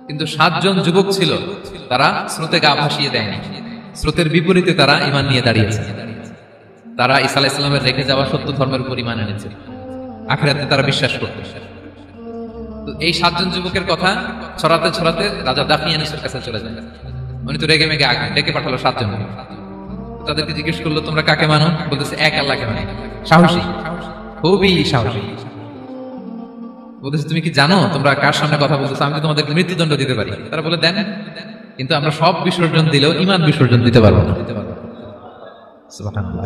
কিন্তু 7 জন যুবক ছিল, তারা স্রোতে গা ভাসিয়ে দেয়নি, স্রোতের বিপরীতে তারা ঈমান নিয়ে দাঁড়িয়েছে। তারা ঈসা আলাইহিস সালামের রেখে যাওয়া সত্য ধর্মের উপর ঈমান এনেছে, আখিরাতে তারা বিশ্বাস করত। তো এই 7 জন যুবকের কথা ছড়াতে ছড়াতে রাজা দাকিয়ানুসের কাছে চলে যায়। উনি তো রেগে মেগে আগে ডেকে পাঠালো 7 জন। তাদেরকে জিজ্ঞেস করলো, তোমরা কাকে মানো? বলতেছে এক আল্লাহকে মানি। সাহসী, খুবই সাহসী। বলতেছে তুমি কি জানো তোমরা কার সামনে কথা বলতেছো? আমি তো তোমাদেরকে মৃত্যুদণ্ড দিতে পারি। তারা বলে দেন, কিন্তু আমরা সব বিসর্জন দিলেও ঈমান বিসর্জন দিতে পারবো না। সুবহানাল্লাহ।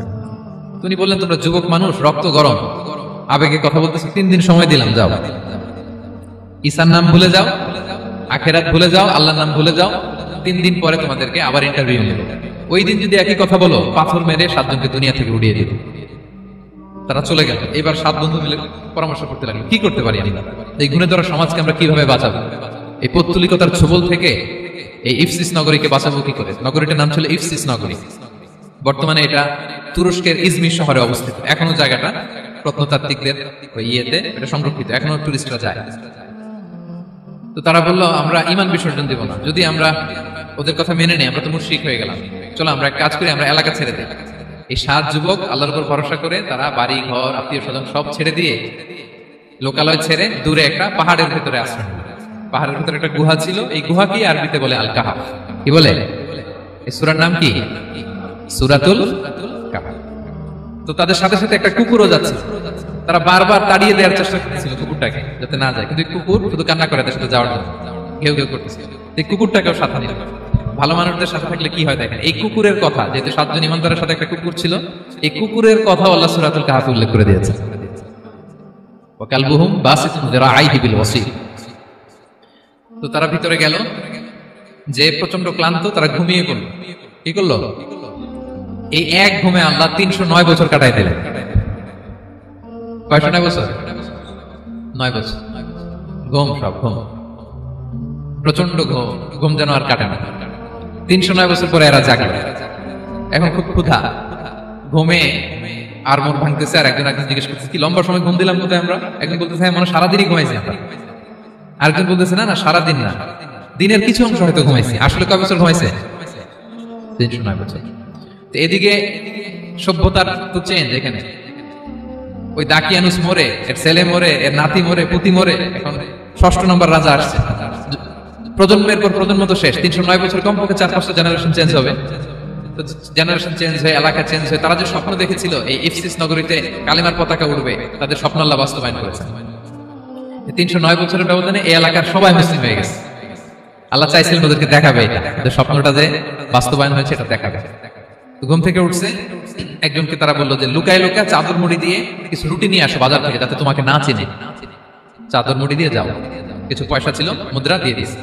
তিনি বললেন, তোমরা যুবক মানুষ, রক্ত গরম, আবেগে কথা বলতেছো, 3 দিন সময় দিলাম, যাও ঈসার নাম ভুলে যাও, আখিরাত ভুলে যাও, আল্লাহর নাম ভুলে যাও। 3 দিন পরে তোমাদেরকে আবার ইন্টারভিউ নেব। ওই দিন যদি একই কথা বলো, পাথর মেরে 7 জনকে দুনিয়া থেকে উড়িয়ে দেব। তারা চলে গেল। এবার 7 বন্ধু মিলে পরামর্শ করতে লাগলো, কি করতে পারি আমরা, এই গুণে ধরা সমাজকে আমরা কিভাবে বাঁচাবো, এই পৌত্তলিকতার ছোবল থেকে এই ইফসিস নগরীকে বাঁচাবো কি করে। নগরীটার নাম ছিল ইফসিস নগরী। বর্তমানে এটা তুরস্কের ইজমির শহরে অবস্থিত। এখনো জায়গাটা প্রত্নতাত্ত্বিকদের ইয়েতে এটা সংরক্ষিত, এখনো টুরিস্টরা যায়। তো তারা বললো, আমরা ঈমান বিসর্জন দেব না, যদি আমরা ওদের কথা মেনে নেই আমরা তো মুশরিক হয়ে গেলাম। চলো আমরা এক কাজ করি, আমরা এলাকা ছেড়ে দিই। এই 7 যুবক আল্লাহর উপর ভরসা করে তারা বাড়ি ঘর আত্মীয় স্বজন সব ছেড়ে দিয়ে লোকালয় ছেড়ে দূরে একটা পাহাড়ের ভেতরে আশ্রয়। পাহাড়ের ভেতরে একটা গুহা ছিল। এই গুহা কি আরবিতে বলে আল কাহাফ। কি বলে? এই সূরার নাম কি? সূরাতুল কাহাফ। তো তাদের সাথে সাথে একটা কুকুরও যাচ্ছে। তারা বারবার তাড়িয়ে দেওয়ার চেষ্টা করতেছিল কুকুরটাকে, যাতে না যায়, কিন্তু কুকুর শুধু কান্না করে তাদের সাথে যাওয়ার জন্য, ঘেউ ঘেউ করতেছিল। এই কুকুরটাকেও সাথে নিল। ভালো মানুষদের সাথে থাকলে কি হয় দেখেন, এই কুকুরের কথা, যেহেতু 7 জন ইমানদারের সাথে একটা কুকুর ছিল, এই কুকুরের কথা আল্লাহ সূরাতুল কাহাফে উল্লেখ করে দিয়েছে। ওয়া কালবুহুম বাসিতুন যিরাআইহি বিল ওয়াসিল। তো তারা ভিতরে গেল, যে প্রচন্ড ক্লান্ত, তারা ঘুমিয়ে পড়ল। কি করলো? এই এক ঘুমে আল্লাহ 309 বছর কাটাই দিলেন। কয়শো 9 বছর? 9 বছর ঘুম, সব ঘুম, প্রচন্ড ঘুম, ঘুম যেন আর কাটে না। 309 বছর পরে এরা জাগলো। এখন খুব ক্ষুধা, ঘুমে আর মন ভাঙতেছে। আর একজন জিজ্ঞেস করতেছে, কি লম্বা সময় ঘুম দিলাম কোথায় আমরা? একজন বলতেছে, হ্যাঁ মনে সারাদিনই ঘুমাইছি আমরা। আরেকজন বলতেছে, না না সারাদিন না, দিনের কিছু অংশ হয়তো ঘুমাইছি। আসলে কয় বছর ঘুমাইছে? 309 বছর। এদিকে সভ্যতার তো চেঞ্জ। এখানে ওই দাকিয়ানুস মরে, এর ছেলে মরে, এর নাতি মরে, পুতি মরে, এখন 6ষ্ঠ নম্বর রাজা আসছে। প্রজন্মের পর প্রজন্ম তো শেষ। 309 বছর কমপক্ষে 4-5টা জেনারেশন চেঞ্জ হবে। তো জেনারেশন চেঞ্জ হয়ে, এলাকা চেঞ্জ হয়ে, তারা যে স্বপ্ন দেখেছিল এই ইফসিস নগরীতে কালিমার পতাকা উঠবে, তাদের স্বপ্ন আল্লাহ বাস্তবায়ন করেছে। 309 বছরের ব্যবধানে এই এলাকার সবাই মুসলিম হয়ে গেছে। আল্লাহ চাইছিলেন ওদেরকে দেখাবে এটা, যে স্বপ্নটা যে বাস্তবায়ন হয়েছে এটা দেখাবে। ঘুম থেকে উঠছে, একজনকে তারা বললো যে লুকায় লুকায় চাদর মুড়ি দিয়ে কিছু রুটি নিয়ে আসো বাজার থেকে, যাতে তোমাকে না চিনে। চাদর মুড়ি দিয়ে যাও। কিছু পয়সা ছিল, মুদ্রা দিয়ে দিছে।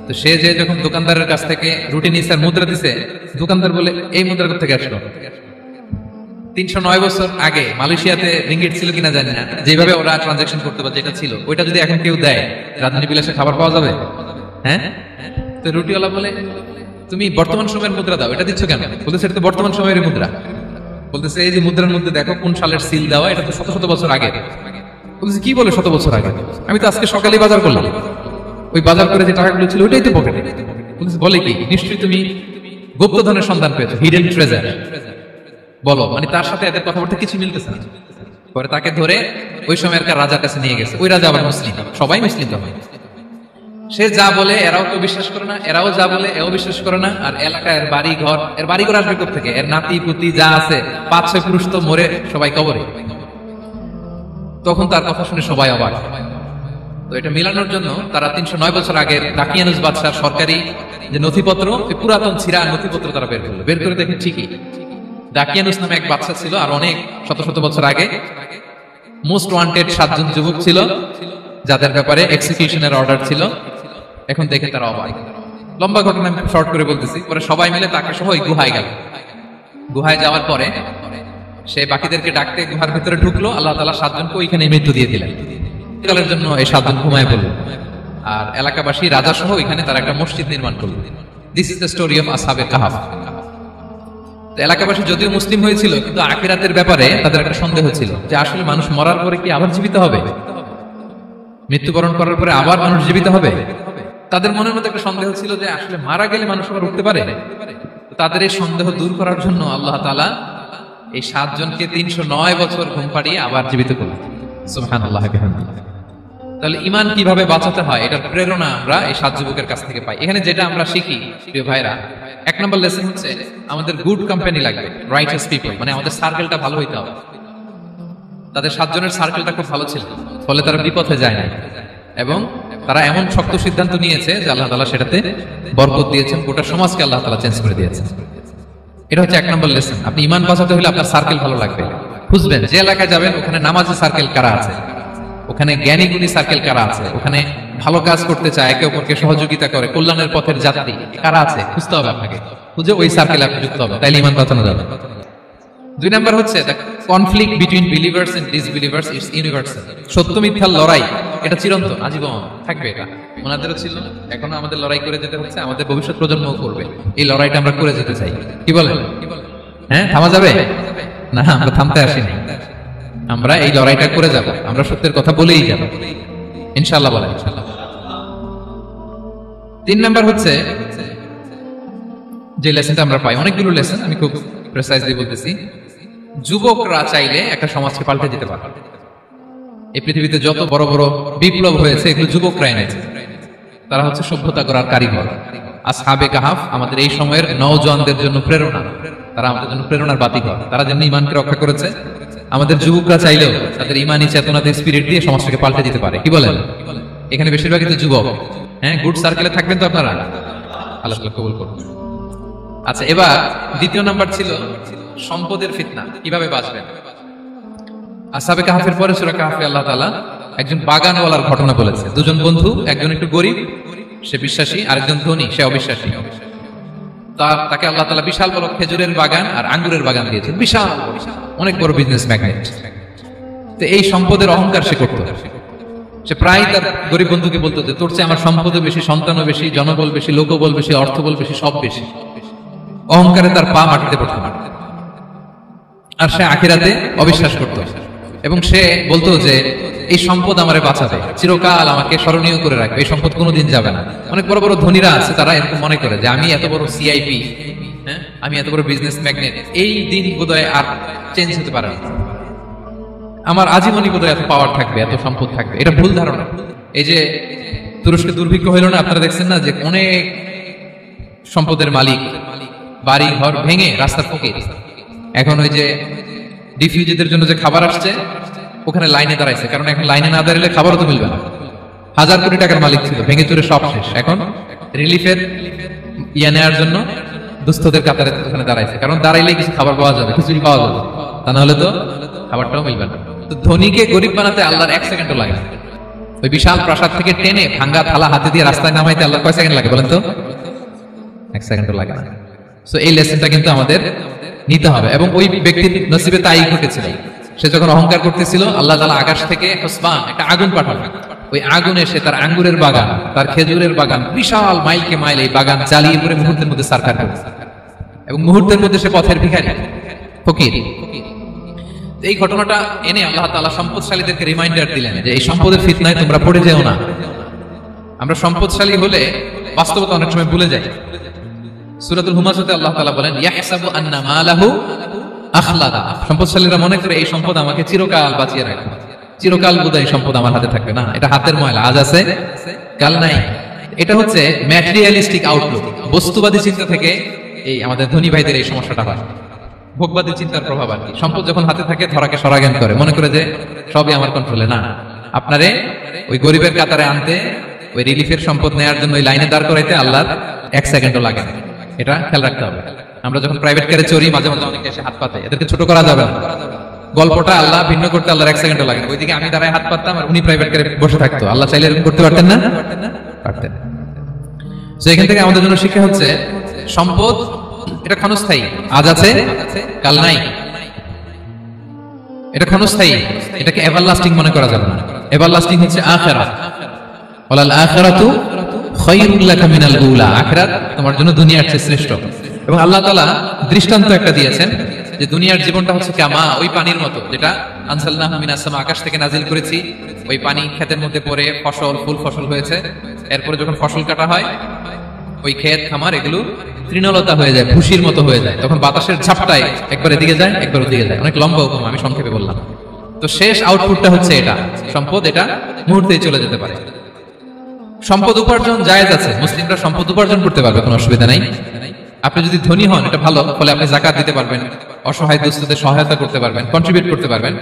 তো সে যে যখন দোকানদারের কাছ থেকে রুটি নিয়েছে আর মুদ্রা দিছে, দোকানদার বলে, এই মুদ্রা কোথা থেকে আসলো? 309 বছর আগে মালয়েশিয়াতে রিঙ্গিট ছিল কিনা জানি না, যেভাবে ওরা ট্রানজাকশন করতে পারে, যেটা ছিল ওইটা যদি এখন কেউ দেয়, রাজধানী বিলাসে খাবার পাওয়া যাবে? হ্যাঁ। তো রুটিওয়ালা বলে, তুমি বর্তমান সময়ের মুদ্রা দাও, এটা দিচ্ছ কেন? বলতেছে, এটা তো বর্তমান সময়ের মুদ্রা। বলতেছে, এই যে মুদ্রার মধ্যে দেখো কোন সালের সিল দেওয়া, এটা তো শত শত বছর আগে। বলতেছে, কি বলে শত বছর আগে? আমি তো আজকে সকালেই বাজার করলাম, ওই বাজার করে যে টাকাগুলো ছিল ওইটাই তো পকেটে। বলতেছে, বলে কি? নিশ্চয়ই তুমি গুপ্তধনের সন্ধান পেয়েছো, হিডেন ট্রেজার। বলো, মানে তার সাথে এদের কথাবার্তা কিছু মিলতেছে না। পরে তাকে ধরে ওই সময়কার রাজার কাছে নিয়ে গেছে। ওই রাজা আবার মুসলিম, সবাই মুসলিম তো হয়। সে যা বলে এরাও তো বিশ্বাস করে না, এরাও যা বলে এও বিশ্বাস করে না। আর এলাকায় বাড়ি ঘর আসবে কোথেকে? এর নাতি পুতি যা আছে 5-6 পুরুষ তো মরে সবাই কবরে। তখন তার কথা শুনে সবাই অবাক। তো এটা মিলানোর জন্য তারা 309 বছর আগের দাকিয়ানুস বাদশার সরকারি যে নথিপত্র, পুরাতন ছিঁড়া নথিপত্র তারা বের করে দেখে ঠিকই দাকিয়ানুস নামে এক বাদশা ছিল, আর অনেক শত শত বছর আগে মোস্ট ওয়ান্টেড 7 জন যুবক ছিল, যাদের ব্যাপারে এক্সিকিউশনের অর্ডার ছিল। এখন দেখে তারা অবাক। লম্বা ঘটনা আমি শর্ট করে বলতেছি। পরে সবাই মিলে তাকে সহ ওই গুহায় গেল। গুহায় যাওয়ার পরে সে বাকিদেরকে ডাকতে গুহার ভিতরে ঢুকলো। আল্লাহ তাআলা 7 জনকে ওইখানে মৃত্যু দিয়ে দিলেন। কালের জন্য এই 7 জন ঘুমায় পড়ল। আর এলাকাবাসী রাজা সহ এখানে তারা একটা মসজিদ নির্মাণ করলো। This is the story of আসহাবে কাহাফ। তো এলাকাবাসী যদিও মুসলিম হয়েছিল, কিন্তু আখিরাতের ব্যাপারে তাদের একটা সন্দেহ ছিল, যে আসলে মানুষ মরার পরে কি আবার জীবিত হবে? মৃত্যুবরণ করার পরে আবার মানুষ জীবিত হবে? তাদের মনের মধ্যে একটা সন্দেহ ছিল যে আসলে মারা গেলে মানুষ আবার উঠতে পারে। তাদের এই সন্দেহ দূর করার জন্য আল্লাহ তাআলা এই 7 জনকে 309 বছর ঘুম পাড়িয়ে আবার জীবিত করলেন। সুবহানাল্লাহ বিহামদিহি। তাহলে ঈমান কিভাবে বাঁচাতে হয় এটার প্রেরণা আমরা এই 7 যুবকের কাছ থেকে পাই। এখানে যেটা আমরা শিখি প্রিয় ভাইরা, 1 নম্বর লেসন হচ্ছে আমাদের গুড কোম্পানি লাগবে, রাইটাস পিপল, মানে আমাদের সার্কেলটা ভালো হইতে হবে। তাদের 7 জনের সার্কেলটা খুব ভালো ছিল, ফলে তারা বিপথে যায় না এবং তারা এমন শক্ত সিদ্ধান্ত নিয়েছে যে আল্লাহ তাআলা সেটাতে বরকত দিয়েছেন, গোটা সমাজকে আল্লাহ তাআলা চেঞ্জ করে দিয়েছেন। এটা হচ্ছে 1 নম্বর লেসন। আপনি ঈমান বাঁচাতে হলে আপনার সার্কেল ভালো লাগবে। খুঁজবেন যে এলাকায় যাবেন ওখানে নামাজি সার্কেল কারা আছে, ওখানে জ্ঞানী গুণী সার্কেল কারা আছে, ওখানে ভালো কাজ করতে চায়, একে অপরকে সহযোগিতা করে, কল্যাণের পথের যাত্রী কারা আছে খুঁজতে হবে আপনাকে। খুঁজে ওই সার্কেলে আপনি যুক্ত হবে, তাইলে ঈমান বাঁচানো যাবে। 2 নম্বর হচ্ছে conflict between believers and disbelievers is universal. সত্য মিথ্যার লড়াই এটা চিরন্তন, আজীবন থাকবে। এটা ওনাদেরও ছিল, এখনো আমাদের লড়াই করে যেতে হচ্ছে, আমাদের ভবিষ্যৎ প্রজন্মও করবে। এই লড়াইটা আমরা করে যেতে চাই। কি বলেন? হ্যাঁ, থামা যাবে না? আমরা থামতে আসিনি, আমরা এই লড়াইটা করে যাব, আমরা সত্যের কথা বলেই যাব ইনশাআল্লাহ। বলেন ইনশাআল্লাহ। 3 নাম্বার হচ্ছে যে লেসনটা আমরা পাই, অনেকগুলো লেসন, আমি খুব প্রেসাইজলি বলতেছি। যুবকরা চাইলে একটা সমাজকে পাল্টে দিতে পারে। এই পৃথিবীতে যত বড় বড় বিপ্লব হয়েছে এগুলো যুবকরা এনেছে। তারা হচ্ছে সভ্যতা গড়ার কারিগর। আসহাবে কাহাফ আমাদের এই সময়ের নওজওয়ানদের জন্য প্রেরণা, তারা আমাদের জন্য প্রেরণার বাতিঘর। তারা যেমনি ঈমানকে রক্ষা করেছে, আমাদের যুবকরা চাইলেও তাদের ঈমানি চেতনাতে স্পিরিট দিয়ে সমাজটাকে পাল্টে দিতে পারে। কি বলেন? এখানে বেশিরভাগই তো যুবক। হ্যাঁ, গুড সার্কেলে থাকবেন তো আপনারা, আল্লাহ কবুল করুন। আচ্ছা, এবার 2 নাম্বার ছিল সম্পদের ফিতনা, কিভাবে বাঁচবেন। আসহাবে কাহাফের পরে সূরা কাহাফে আল্লাহ তাআলা একজন বাগানওয়ালার ঘটনা বলেছে। 2 জন বন্ধু, একজন একটু গরিব, সে বিশ্বাসী, আরেকজন ধনী, সে অবিশ্বাসী। তাকে আল্লাহ তাআলা বিশাল বড় খেজুরের বাগান আর আঙ্গুরের বাগান দিয়েছেন, বিশাল অনেক বড় বিজনেস ম্যাগনেট। তো এই সম্পদের অহংকার সে করত। সে প্রায় তার গরিব বন্ধুকে বলতো যে তোর চেয়ে আমার সম্পদও বেশি, সন্তানও বেশি, জনবল বেশি, লোকবল বেশি, অর্থবল বেশি, সব বেশি। অহংকারে তার পা মাটিতে পড়তো না। আর সে আখিরাতে অবিশ্বাস করত এবং সে বলতো যে এই সম্পদ আমারে বাঁচাবে, চিরকাল আমাকে স্মরণীয় করে রাখবে, এই সম্পদ কোনোদিন যাবে না। অনেক বড় বড় ধনীরা আছে, তারা এরকম মনে করে যে আমি এত বড় সিআইপি, হ্যাঁ, আমি এত বড় বিজনেস ম্যাগনেট, এই দিন বোধহয় আর চেঞ্জ হতে পারে না, আমার আজীবনই বোধহয় এত পাওয়ার থাকবে, এত সম্পদ থাকবে। এটা ভুল ধারণা। এই যে তুরস্কে দুর্ভিক্ষ হইল না, আপনারা দেখছেন না যে অনেক সম্পদের মালিক বাড়ি ঘর ভেঙে রাস্তার ফকির। এখন ওই যে ডিফিউজিদের জন্য যে খাবার আসছে ওখানে লাইনে দাঁড়াইছে, কারণ এখন লাইনে না দাঁড়ালে খাবারও তো মিলবে না। 1000 কোটি টাকার মালিক ছিল, ভেঙে চুরে সব শেষ। এখন রিলিফের ইয়া নেওয়ার জন্য দুস্থদের কাতারে ওখানে দাঁড়াইছে, কারণ দাঁড়াইলে কিছু খাবার পাওয়া যাবে, কিছুই পাওয়া যাবে, তা নাহলে তো খাবারটাও মিলবে না। তো ধনীকে গরিব বানাতে আল্লাহর 1 সেকেন্ডও লাগে না। ওই বিশাল প্রাসাদ থেকে টেনে ভাঙ্গা থালা হাতে দিয়ে রাস্তায় নামাইতে আল্লাহর কয় সেকেন্ড লাগে বলেন তো? 1 সেকেন্ডও লাগে না। সো এই লেসনটা কিন্তু আমাদের নিতে হবে। এবং ওই ব্যক্তির নসিবে তাই ঘটেছিল। সে যখন অহংকার করতেছিল, আল্লাহ তাআলা আকাশ থেকে হুসবান একটা আগুন পাঠালেন। ওই আগুন এসে তার আঙ্গুরের বাগান, তার খেজুরের বাগান, বিশাল মাইলকে মাইল এই বাগান জ্বালিয়ে পুরো মুহূর্তের মধ্যে সারকার করেছে এবং মুহূর্তের মধ্যে সে পথের ভিখারি, ফকির। এই ঘটনাটা এনে আল্লাহ তাআলা সম্পদশালীদেরকে রিমাইন্ডার দিলেন যে এই সম্পদের ফিতনায় তোমরা পড়ে যেও না। আমরা সম্পদশালী হলে বাস্তবতা অনেক সময় ভুলে যাই। সূরাতুল হুমাযাতে আল্লাহ তাআলা বলেন ইয়াহসাবু আন্না মালাহু আখলাদা। সম্পদশালীরা মনে করে এই সম্পদ আমাকে চিরকাল বাঁচিয়ে রাখবে, চিরকাল বোধহয় এই সম্পদ আমার হাতে থাকবে। না, এটা হাতের ময়লা, আজ আছে কাল নাই। এটা হচ্ছে ম্যাটেরিয়ালিস্টিক আউটলুক, বস্তুবাদী চিন্তা থেকে এই আমাদের ধনী ভাইদের এই সমস্যাটা হয়। ভোগবাদী চিন্তার প্রভাব আর কি। সম্পদ যখন হাতে থাকে ধরাকে সরাজ্ঞান করে, মনে করে যে সবই আমার কন্ট্রোলে। না, আপনারে ওই গরিবের কাতারে আনতে, ওই রিলিফের সম্পদ নেওয়ার জন্য ওই লাইনে দাঁড় করাইতে আল্লাহর 1 সেকেন্ডও লাগে না। এটা খেয়াল রাখতে হবে। আমরা যখন প্রাইভেট কারে চড়ি মাঝে মাঝে অনেকে এসে হাত পাতে, এদেরকে ছোট করা যাবে না। গল্পটা আল্লাহ ভিন্ন করতে আল্লাহর 1 সেকেন্ডও লাগে না। ওইদিকে আমি দাঁড়ায় হাত পাততাম আর উনি প্রাইভেট কারে বসে থাকতো। আল্লাহ চাইলে এরকম করতে পারতেন না? পারতেন। তো এখান থেকে আমাদের জন্য শিক্ষা হচ্ছে সম্পদ এটা ক্ষণস্থায়ী, আজ আছে কাল নাই। এটা ক্ষণস্থায়ী, এটাকে এভারলাস্টিং মনে করা যাবে না। এভারলাস্টিং হচ্ছে আখিরাত। ওয়ালাল আখিরাতু খায়রুল লাকা মিনাল উলা। আখিরাত তোমার জন্য দুনিয়ার চেয়ে শ্রেষ্ঠ। এবং আল্লাহ তাআলা দৃষ্টান্ত একটা দিয়েছেন যে দুনিয়ার জীবনটা হচ্ছে কামা, ওই পানির মতো যেটা আনসালনাহু মিনাস সামা, আকাশ থেকে নাজিল করেছি। ওই পানি ক্ষেতের মধ্যে পড়ে ফসল, ফুল ফসল হয়েছে, এরপরে যখন ফসল কাটা হয় ওই ক্ষেত খামার এগুলো তৃণলতা হয়ে যায়, ভুসির মতো হয়ে যায়, তখন বাতাসের ঝাপটায় একবার এদিকে যায় একবার ওদিকে যায়। অনেক লম্বা হুকুম, আমি সংক্ষেপে বললাম। তো শেষ আউটপুটটা হচ্ছে এটা, সম্পদ এটা মুহূর্তেই চলে যেতে পারে। সম্পদ উপার্জন জায়েজ আছে, মুসলিমরা সম্পদ উপার্জন করতে পারবে, কোনো অসুবিধা নাই। আপনি যদি ধনী হন এটা ভালো, ফলে আপনি যাকাত দিতে পারবেন, অসহায় দুস্থদের সহায়তা করতে পারবেন, কন্ট্রিবিউট করতে পারবেন।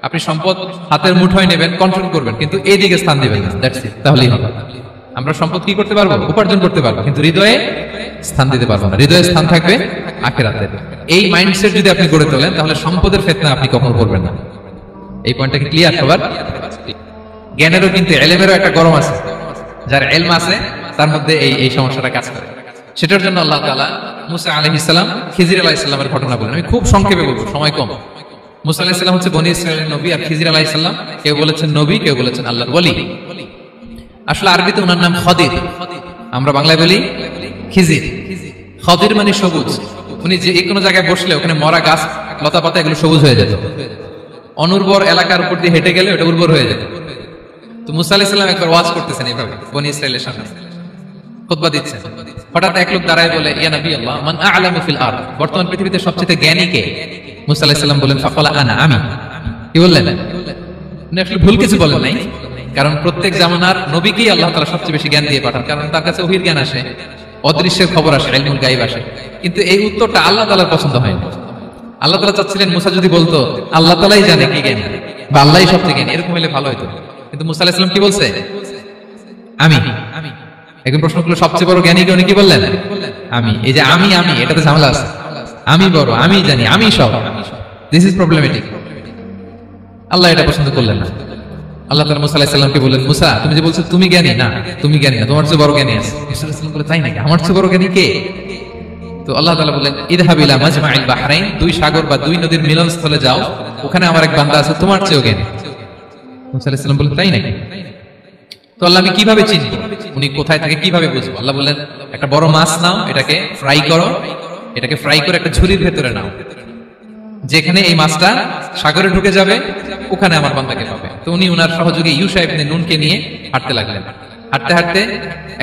আপনি সম্পদ হাতের মুঠোয় নেবেন, কন্ট্রোল করবেন, কিন্তু এই দিকে স্থান দিবেন না, দ্যাটস ইট। তাহলেই হবে। আমরা সম্পদ কি করতে পারবো? উপার্জন করতে পারবো, কিন্তু হৃদয়ে স্থান দিতে পারবো না। হৃদয়ে স্থান থাকবে আখিরাতে। এই মাইন্ডসেট যদি আপনি গড়ে তোলেন, তাহলে সম্পদের ফিতনা আপনি কখনো করবেন না। এই পয়েন্টটা কি ক্লিয়ার সবার? জ্ঞানেরও কিন্তু এলেমেরও একটা গরম আছে। যার এলম আছে তার মধ্যে এই সমস্যাটা কাজ করে। সেটার জন্য আল্লাহ তাআলা মুসা আলাইহিস সালাম, খিজির আলাইহিস সালামের ঘটনা বলেন। আমি খুব সংক্ষেপে বলবো, সময় কম। মুসা আলাইহিস সালাম হচ্ছে বনি ইসরাইলের নবী, আর খিজির আলাইহিস সালাম কেউ বলেছেন নবী, কেউ বলেছেন আল্লাহর ওলি। আসলে আরবিতে ওনার নাম খদির, আমরা বাংলায় বলি খিজির। খদির মানে সবুজ। উনি যে কোনো জায়গায় বসলে ওখানে মরা গাছ লতা পাতা এগুলো সবুজ হয়ে যেত। অনুর্বর এলাকার উপর দিয়ে হেঁটে গেলে ওটা উর্বর হয়ে যেত। তো মুসা আলাইহিস সালাম একবার ওয়াজ করতেছেন এইভাবে বনি ইসরাইলের সামনে, খুতবা দিচ্ছেন। হঠাৎ এক লোক দাঁড়ায় বলে, ইয়া নবী আল্লাহ, মান আ'লামু ফিল আরদ, বর্তমান পৃথিবীতে সবচেয়ে জ্ঞানী কে? মুসা আলাইহিস সালাম বলেন, ফাকালা আনা, আমি। কি বললেন? উনি আসলে ভুল কিছু বলেন নাই, কারণ প্রত্যেক জামানার নবীকেই আল্লাহ তাআলা সবচেয়ে বেশি জ্ঞান দিয়ে পাঠান, কারণ তার কাছে ওহীর জ্ঞান আসে, অদৃশ্যের খবর আসে, ইলমুল গায়ব আসে। কিন্তু এই উত্তরটা আল্লাহ তাআলার পছন্দ হয়নি। আল্লাহ তাআলা চাচ্ছিলেন মুসা যদি বলতো আল্লাহ তাআলাই জানে কি জ্ঞানী বা আল্লাহই সবচেয়ে জ্ঞানী, এরকম হলে ভালো হতো। কিন্তু মুসা আলাইহিস সালাম কি বলছে? আমি। এখন প্রশ্ন করলো, সবচেয়ে বড় জ্ঞানী কে? উনি কি বললেন? আমি। এই যে আমি এটাতে ঝামেলা আছে। আমি বড়, আমি জানি, আমি সব। This is problematic. আল্লাহ এটা পছন্দ করলেন না। আল্লাহ তাআলা মুসা আলাইহিস সালামকে বললেন, মুসা তুমি যে বলছো তুমি জ্ঞানী, না তুমি জ্ঞানী না, তোমার চেয়ে বড় জ্ঞানী আছে। মুসা আলাইহিস সালাম বলে, তাই নাকি? আমার চেয়ে বড় জ্ঞানী কে? তো আল্লাহ তাআলা বললেন, ইযহাব ইলা মাজমাইল বাহরাইন, দুই সাগর বা দুই নদীর মিলনস্থলে যাও, ওখানে আমার এক বান্দা আছে তোমার চেয়েও জ্ঞানী। মুসা আলাইহিস সালাম বললেন, তাই নাকি? তো আল্লাহ, আমি কিভাবে চিনব? উনি কোথায় থাকে কিভাবে বুঝবো? আল্লাহ বললেন, একটা বড় মাছ নাও, এটাকে ফ্রাই করো, এটাকে ফ্রাই করে একটা ঝুড়ির ভেতরে নাও, যেখানে এই মাছটা সাগরে ঢুকে যাবে ওখানে আমার বান্দাকে পাবে। তো উনি উনার সহযোগী ইউশা ইবনে নুনকে নিয়ে হাঁটতে লাগলেন। হাঁটতে হাঁটতে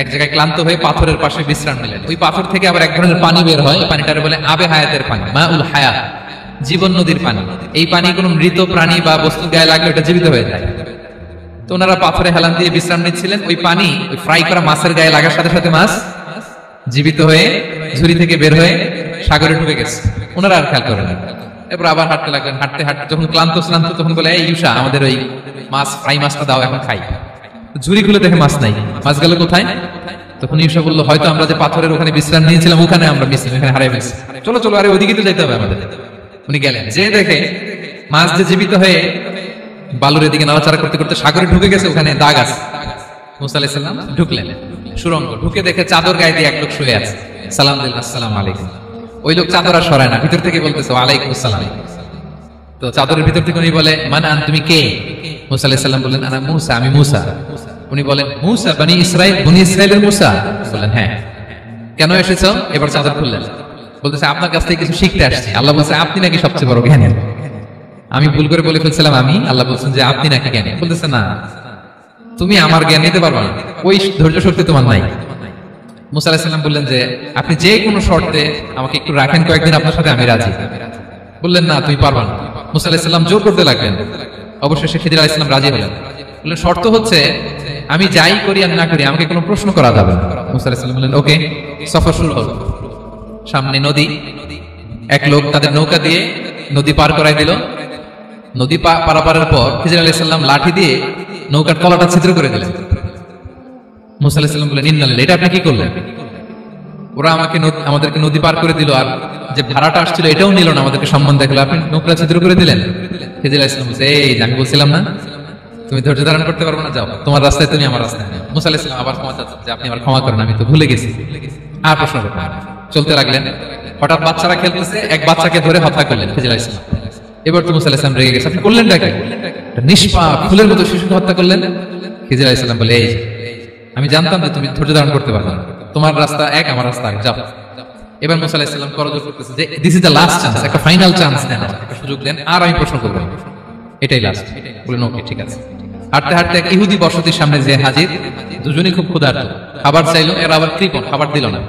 এক জায়গায় ক্লান্ত হয়ে পাথরের পাশে বিশ্রাম নিলেন। ওই পাথর থেকে আবার এক ধরনের পানি বের হয়, পানিটারে বলে আবে হায়াতের পানি, মাউল হায়াত, জীবন নদীর পানি। এই পানি কোনো মৃত প্রাণী বা বস্তু গায়ে লাগলে এটা জীবিত হয়ে যায়। তো ওনারা পাথরে হেলান দিয়ে বিশ্রাম নিচ্ছিলেন। ওই পানি ওই ফ্রাই করা মাছের গায়ে লাগার সাথে সাথে মাছ জীবিত হয়ে ঝুড়ি থেকে বের হয়ে সাগরে ঢুকে গেছে। ওনারা আর খেয়াল করেন। এরপর আবার হাঁটতে লাগলেন। হাঁটতে হাঁটতে যখন ক্লান্ত তখন বলে, এই ইউশা, আমাদের ওই মাছ ফ্রাই মাছটা দাও, এখন খাই। ঝুড়ি খুলে দেখে মাছ নাই। মাছ গেল কোথায়? তখন ইউশা বললো, হয়তো আমরা যে পাথরের ওখানে বিশ্রাম নিয়েছিলাম ওখানে আমরা এখানে হারিয়ে ফেলছি। চলো চলো, আরে ওইদিকে তো যেতে হবে আমাদের। উনি গেলেন, যে দেখে মাছ যে জীবিত হয়ে বালুর এদিকে নাড়াচাড়া করতে করতে সাগরে ঢুকে গেছে, ওখানে দাগ আছে। মুসা আলাইহিস সালাম ঢুকলেন সুরঙ্গ, ঢুকে দেখে চাদর গায়ে দিয়ে এক লোক শুয়ে আছে। সালাম দিলেন, আসসালামু আলাইকুম। ওই লোক চাদর আর সরায় না, ভিতর থেকে বলতেছে, ওয়ালাইকুম আসসালাম। তো চাদরের ভিতর থেকে উনি বলে, মান আন, তুমি কে? মুসা আলাইহিস সালাম বললেন, আনা মুসা, আমি মুসা। উনি বলেন, মুসা বনি ইসরাইল, বনি ইসরাইলের মুসা? বললেন, হ্যাঁ। কেন এসেছো? এবার চাদর খুললেন। বলতেছে, আপনার কাছ থেকে কিছু শিখতে আসছি। আল্লাহ বলছে, আপনি নাকি সবচেয়ে বড় জ্ঞানী। আমি ভুল করে বলে ফেলছিলাম আমি, আল্লাহ বলছেন যে আপনি নাকি জ্ঞানী। বলতেছে, না, তুমি আমার জ্ঞান নিতে পারবে না, ওই ধৈর্য শক্তি তোমার নাই। মুসা আলাইহিস সালাম বললেন যে, আপনি যে কোনো শর্তে আমাকে একটু রাখেন কয়েকদিন, আপনার সাথে আমি রাজি। বললেন, না, তুমি পারবা না। মুসা আলাইহিস সালাম জোর করতে লাগলেন। অবশেষে খিদির আলাইহিস সালাম রাজি হলেন। বললেন, শর্ত হচ্ছে আমি যাই করি আর না করি আমাকে কোনো প্রশ্ন করা যাবে না। মুসা আলাইহিস সালাম বললেন, ওকে। সফর শুরু হলো। সামনে নদী, এক লোক তাদের নৌকা দিয়ে নদী পার করাই দিল। নদী পারাপারের পর খিজির আলাইহিস সালাম লাঠি দিয়ে নৌকার তলাটা ছিদ্র করে দিলেন। মুসা আলাইহিস সালাম বললেন, ইন্নালিল্লাহ, এটা আপনি কি করলেন? ওরা আমাদেরকে নদী পার করে দিল, আর যে ভাড়াটা আসছিল এটাও নিল না, আমাদেরকে সম্মান দেখালো, আপনি নৌকা ছিদ্র করে দিলেন। খিজির আলাইহিস সালাম বলছে, এই আমি বলছিলাম না তুমি ধৈর্য ধারণ করতে পারবে না, যাও তোমার রাস্তায়, তুমি আমার রাস্তায়। মুসা আলাইহিস সালাম আবার ক্ষমা চাচ্ছেন যে আপনি আমার ক্ষমা করেন, আমি তো ভুলে গেছি। আর প্রশ্ন করবেন। চলতে লাগলেন। হঠাৎ বাচ্চারা খেলতেছে, এক বাচ্চাকে ধরে হত্যা করলেন খিজির আলাইহিস সালাম। এবার তো মুসা আলাইহিস সালাম রেগে গেছে, আপনি করলেন নাকি? নিষ্পাপ ফুলের মতো শিশুকে হত্যা করলেন। খিজির আলাইহিস সালাম বলে, এই আমি জানতাম যে তুমি ধৈর্য ধারণ করতে পারবে না, তোমার রাস্তা এক, আমার রাস্তা এক, যাও। এবার মুসা আলাইহিস সালাম করজোর করতেছে যে this is the last chance, একটা ফাইনাল চান্স দেন, একটা সুযোগ দেন, আর আমি প্রশ্ন করব, এটাই লাস্ট। বললেন, ওকে, ঠিক আছে। হাঁটতে হাঁটতে এক ইহুদি বসতির সামনে যে হাজির, দুজনই খুব ক্ষুধার্ত, খাবার চাইলো, এরা আবার কৃপণ, খাবার দিল না।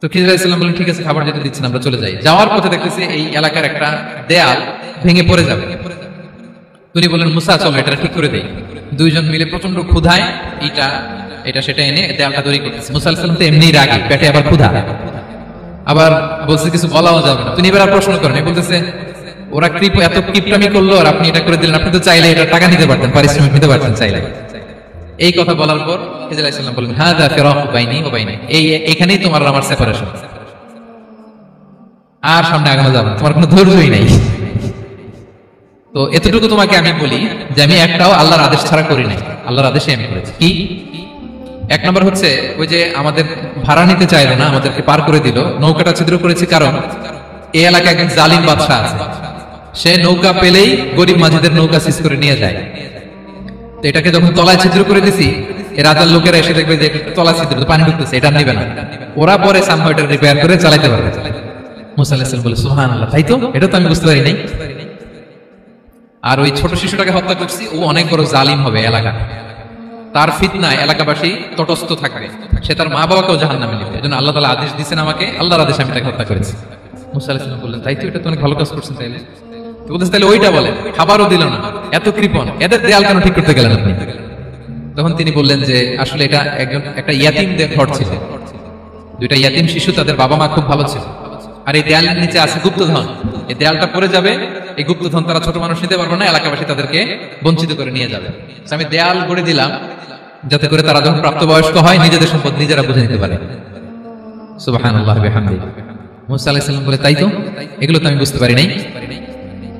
তো খিজির আলাইহিস সালাম বললেন ঠিক আছে, খাবার যেতে দিচ্ছেন, আমরা চলে যাই। যাওয়ার পথে দেখতেছি এই এলাকার একটা দেয়াল ভেঙে পড়ে যাবে। তিনি বললেন মুসা চলো এটা ঠিক করে দেই। দুইজন মিলে প্রচন্ড ক্ষুধায় এটা সেটা এনে দেয়ালটা তৈরি করতেছে। মুসা আলাইহিস সালাম তো এমনি রাগী, পেটে আবার ক্ষুধা, আবার বলছে কিছু বলাও যাবে না। তিনি এবার আর প্রশ্ন করেন, বলতেছে ওরা এত কিপটামি করলো আর আপনি এটা করে দিলেন, আপনি তো চাইলে এটা টাকা নিতে পারতেন, পারিশ্রমিক নিতে পারতেন চাইলে। এই কথা বলার পর খিজির আলাইহিস সালাম বললেন হাযা ফিরাকু বাইনি ওয়া বাইনি, এখানেই তোমার আমার সেপারেশন, আর সামনে আগানো যাবে না, তোমার কোনো ধৈর্যই নাই। তো এতটুকু তোমাকে আমি বলি যে আমি একটাও আল্লাহর আদেশ ছাড়া করি নাই, আল্লাহর আদেশে আমি করেছি। কি এক নম্বর হচ্ছে ওই যে আমাদের ভাড়া নিতে চাইলো না, আমাদেরকে পার করে দিল, নৌকাটা ছিদ্র করেছি কারণ এই এলাকায় একজন জালিম বাদশা আছে, সে নৌকা পেলেই গরিব মাঝিদের নৌকা সিজ করে নিয়ে যায়। তো এটাকে যখন তলায় ছিদ্র করে দিছি, এই রাজার লোকেরা এসে দেখবে যে তলা ছিদ্র, পানি ঢুকতেছে, এটা নিবে না, ওরা পরে সামহাও এটা রিপেয়ার করে চালাতে পারবে। মুসা আলাইহিস সালাম বলে সুবহানাল্লাহ, তাই তো, এটা তো আমি বুঝতে পারি নাই। আর ওই ছোট শিশুটাকে হত্যা করছি, ও অনেক বড় জালিম হবে এলাকা, তার ফিতনায় এলাকাবাসী তটস্থ থাকবে, সে তার মা বাবাকেও জাহান্নামে নিবে। এজন্য আল্লাহ তাআলা আদেশ দিয়েছেন আমাকে, আল্লাহর আদেশে আমি তাকে হত্যা করেছি। মুসা আলাইহিস সালাম বললেন তাই তো, এটা তো অনেক ভালো কাজ করছেন। তাইলে তো বলতেছে তাহলে ওইটা বলে, খাবারও দিল না, এত কৃপণ, এদের দেয়াল কেন ঠিক করতে গেলেন আপনি? তখন তিনি বললেন যে আসলে এটা একটা ইয়াতিমদের ঘর ছিল, দুইটা ইয়াতিম শিশু, তাদের বাবা মা খুব ভালো ছিল, আর এই দেয়ালের নিচে আছে গুপ্তধন, এই দেয়ালটা পড়ে যাবে, এই গুপ্তধন তারা ছোট মানুষ নিতে পারবে না, এলাকাবাসী তাদেরকে বঞ্চিত করে নিয়ে যাবে। আমি দেয়াল গড়ে দিলাম যাতে করে তারা যখন প্রাপ্তবয়স্ক হয় নিজেদের সম্পদ নিজেরা বুঝে নিতে পারে। সুবহানাল্লাহ ওয়া বিহামদিহি। মুসা আলাইহিস সালাম বলে তাই তো, এগুলো তো আমি বুঝতে পারি নাই।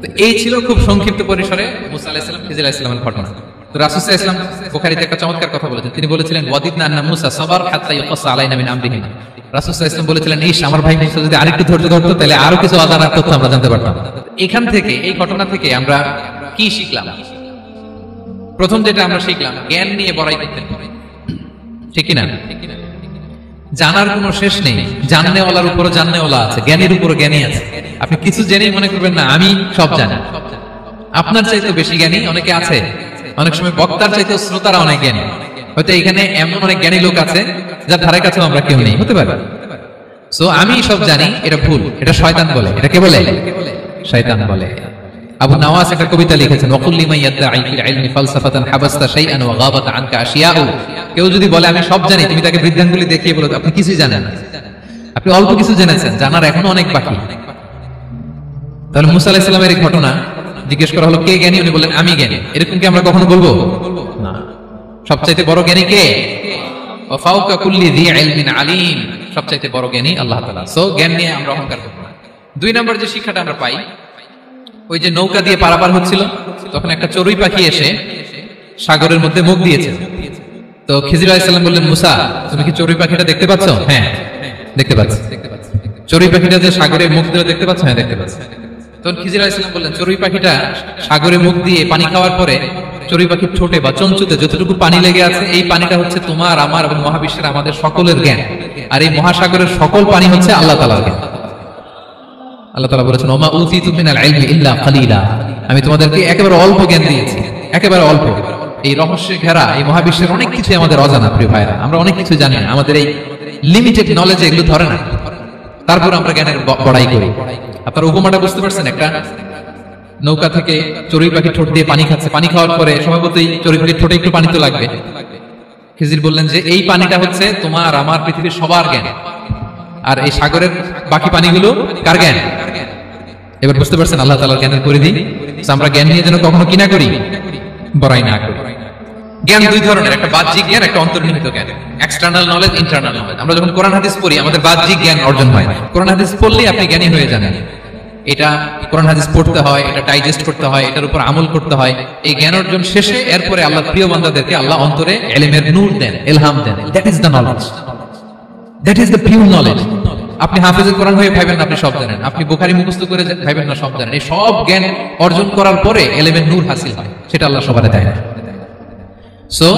তো এই ছিল খুব সংক্ষিপ্ত পরিসরে মুসা আলাইহিস সালাম খিজির আলাইহিস সালামের ঘটনা। তো রাসূল সাল্লাল্লাহু আলাইহি ওয়াসাল্লাম বুখারীতে একটা চমৎকার কথা বলেছেন, তিনি বলেছিলেন ওয়াদিদনা আন্না মুসা সাবার হাত্তা ইয়াকাসা আলাইনা মিন আমরিহি। রাসূল সাল্লাল্লাহু আলাইহি ওয়াসাল্লাম বলেছিলেন ইস, আমার ভাই মুসা যদি আরেকটু ধৈর্য ধরতো তাহলে আরো কিছু অজানা তথ্য আমরা জানতে পারতাম। এখান থেকে, এই ঘটনা থেকে আমরা কি শিখলাম? প্রথম যেটা আমরা শিখলাম, জ্ঞান নিয়ে বড়াই করতে হবে, ঠিক কি না? জানার কোনো শেষ নেই, জাননেওয়ালার উপরও জাননেওয়ালা আছে, জ্ঞানীর উপরও জ্ঞানী আছে। আপনি কিছু জেনেই মনে করবেন না আমি সব জানি, আপনার চাইতে বেশি জ্ঞানী অনেকে আছে। অনেক সময় বক্তার চাইতে শ্রোতারা অনেক জ্ঞানী, হয়তো এখানে এমন অনেক জ্ঞানী লোক আছে যার ধারে কাছেও আমরা কেউ নেই, হতে পারে। সো আমি সব জানি, এটা ভুল, এটা শয়তান বলে। এটা কে বলে? শয়তান বলে। আবু নওয়াস একটা কবিতা লিখেছেন, ওয়াকুল্লি মান ইয়াদঈ ফিল ইলমি ফালসাফাতান হাবাসতা শাইআন ওয়া গাবাত আনকা আশিয়াউ। কেউ যদি বলে আমি সব জানি, তুমি তাকে বৃদ্ধাঙ্গুলি দেখিয়ে বলো আপনি কিছুই জানেন না, আপনি অল্প কিছু জেনেছেন, জানার এখনো অনেক বাকি। তাহলে মুসা আলাইহিস সালামের এই ঘটনা জিজ্ঞেস করা হলো কে জ্ঞানী, উনি বললেন আমি জ্ঞানী। এরকম কি আমরা কখনো বলবো? না। সবচাইতে বড় জ্ঞানী কে? ওয়া ফাওকা কুল্লি যী ইলমিন আলীম, সবচাইতে বড় জ্ঞানী আল্লাহ তাআলা। সো জ্ঞান নিয়ে আমরা অহংকার করব না। দুই নম্বর যে শিক্ষাটা আমরা পাই, ওই যে নৌকা দিয়ে পারাপার হচ্ছিল, তখন একটা চড়ুই পাখি এসে সাগরের মধ্যে মুখ দিয়েছে। তো খিজির আলাইহিস সালাম বললেন মুসা, তুমি কি চড়ুই পাখিটা দেখতে পাচ্ছ? হ্যাঁ দেখতে পাচ্ছি। চড়ুই পাখিটা যে সাগরে মুখ দিয়ে দেখতে পাচ্ছ? হ্যাঁ দেখতে পাচ্ছি। তখন খিজির আলাইহিস সালাম বললেন চড়ুই পাখিটা সাগরে মুখ দিয়ে পানি খাওয়ার পরে চড়ুই পাখির ঠোঁটে বা চঞ্চুতে যতটুকু পানি লেগে আছে, এই পানিটা হচ্ছে তোমার, আমার এবং মহাবিশ্বের আমাদের সকলের জ্ঞান, আর এই মহাসাগরের সকল পানি হচ্ছে আল্লাহ তাআলার জ্ঞান। আল্লাহ তাআলা বলেছেন ওমা উতিতু মিনাল ইলমি ইল্লা কালিলা, আমি তোমাদেরকে একেবারে অল্প জ্ঞান দিয়েছি, একেবারে অল্প। এই রহস্যে ঘেরা এই মহাবিশ্বের অনেক কিছু আমাদের অজানা, প্রিয় ভাইরা, আমরা অনেক কিছু জানি না, আমাদের এই লিমিটেড নলেজ এগুলো ধরে না, তারপর আমরা জ্ঞানের বড়াই করি। আপনারা উপমাটা বুঝতে পারছেন? একটা নৌকা থেকে চড়ুই পাখি ঠোঁট দিয়ে পানি খাচ্ছে, পানি খাওয়ার পরে স্বভাবতই চড়ুই পাখির ঠোঁটে একটু পানি তো লাগবে। খিজির বললেন যে এই পানিটা হচ্ছে তোমার আমার পৃথিবীর সবার জ্ঞান, আর এই সাগরের বাকি পানিগুলো কার জ্ঞান? এবার বুঝতে পারছেন আল্লাহ তাআলার জ্ঞানের পরিধি। আমরা জ্ঞান নিয়ে যেন কখনো কি না করি, বড়াই না করি। জ্ঞান দুই ধরনের, একটা বাহ্যিক জ্ঞান, একটা অন্তর্নিহিত জ্ঞান, এক্সটার্নাল নলেজ, ইন্টারনাল নলেজ। আমরা যখন কোরআন হাদিস পড়ি আমাদের বাহ্যিক জ্ঞান অর্জন হয়। কোরআন হাদিস পড়লেই আপনি জ্ঞানী হয়ে জানেন। এটা কোরআন হাদিস পড়তে হয়, এটা ডাইজেস্ট করতে হয়, এটার উপর আমল করতে হয়। এই জ্ঞান অর্জন শেষে এরপরে আল্লাহ প্রিয় বান্দাদেরকে আল্লাহ অন্তরে ইলমের নূর দেন, ইলহাম দেন। That is the knowledge, that is the pure knowledge. আপনি হাফেজুল কোরআন হয়ে ভাবেন না আপনি সব জানেন, আপনি বুখারী মুখস্থ করে ভাবেন না সব জানেন। এই সব জ্ঞান অর্জন করার পরে ইলমের নূর হাসিল হয়, সেটা আল্লাহ সবারে দেয় না। সো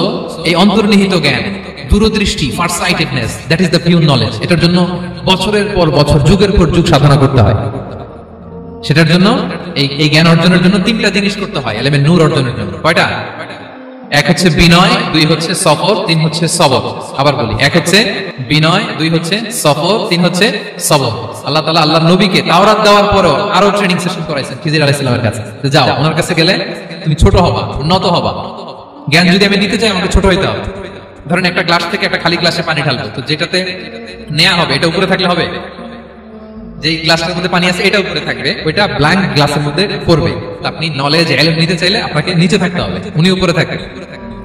এই অন্তর্নিহিত জ্ঞান, দূরদৃষ্টি, farsightedness, that is the pure knowledge. এটার জন্য বছরের পর বছর, যুগের পর যুগ সাধনা করতে হয়। সেটার জন্য এই জ্ঞান অর্জনের জন্য তিনটা জিনিস করতে হয় এলেমে নূর অর্জনের জন্য। কয়টা? এক হচ্ছে বিনয়, দুই হচ্ছে সফর, তিন হচ্ছে সবর। আবার বলি, এক হচ্ছে বিনয়, দুই হচ্ছে সফর, তিন হচ্ছে সবর। আল্লাহ তাআলা আল্লাহর নবীকে তাওরাত দেওয়ার পরও আরো ট্রেনিং সেশন করাইছেন খিজির আলাইহিস সালামের কাছে। যাও, ওনার কাছে গেলে তুমি ছোট হবা, উন্নত হবা। জ্ঞান যদি আমি নিতে চাই আমাকে ছোট হইতে হবে। ধরেন একটা গ্লাস থেকে একটা খালি গ্লাসে পানি ঢালবো, তো যেটাতে নেওয়া হবে এটা উপরে থাকলে হবে? যে গ্লাসটার মধ্যে পানি আছে এটা উপরে থাকবে, ওইটা ব্ল্যাঙ্ক গ্লাসের মধ্যে পড়বে। আপনি নলেজ ইলম নিতে চাইলে আপনাকে নিচে থাকতে হবে, উনি উপরে থাকবে।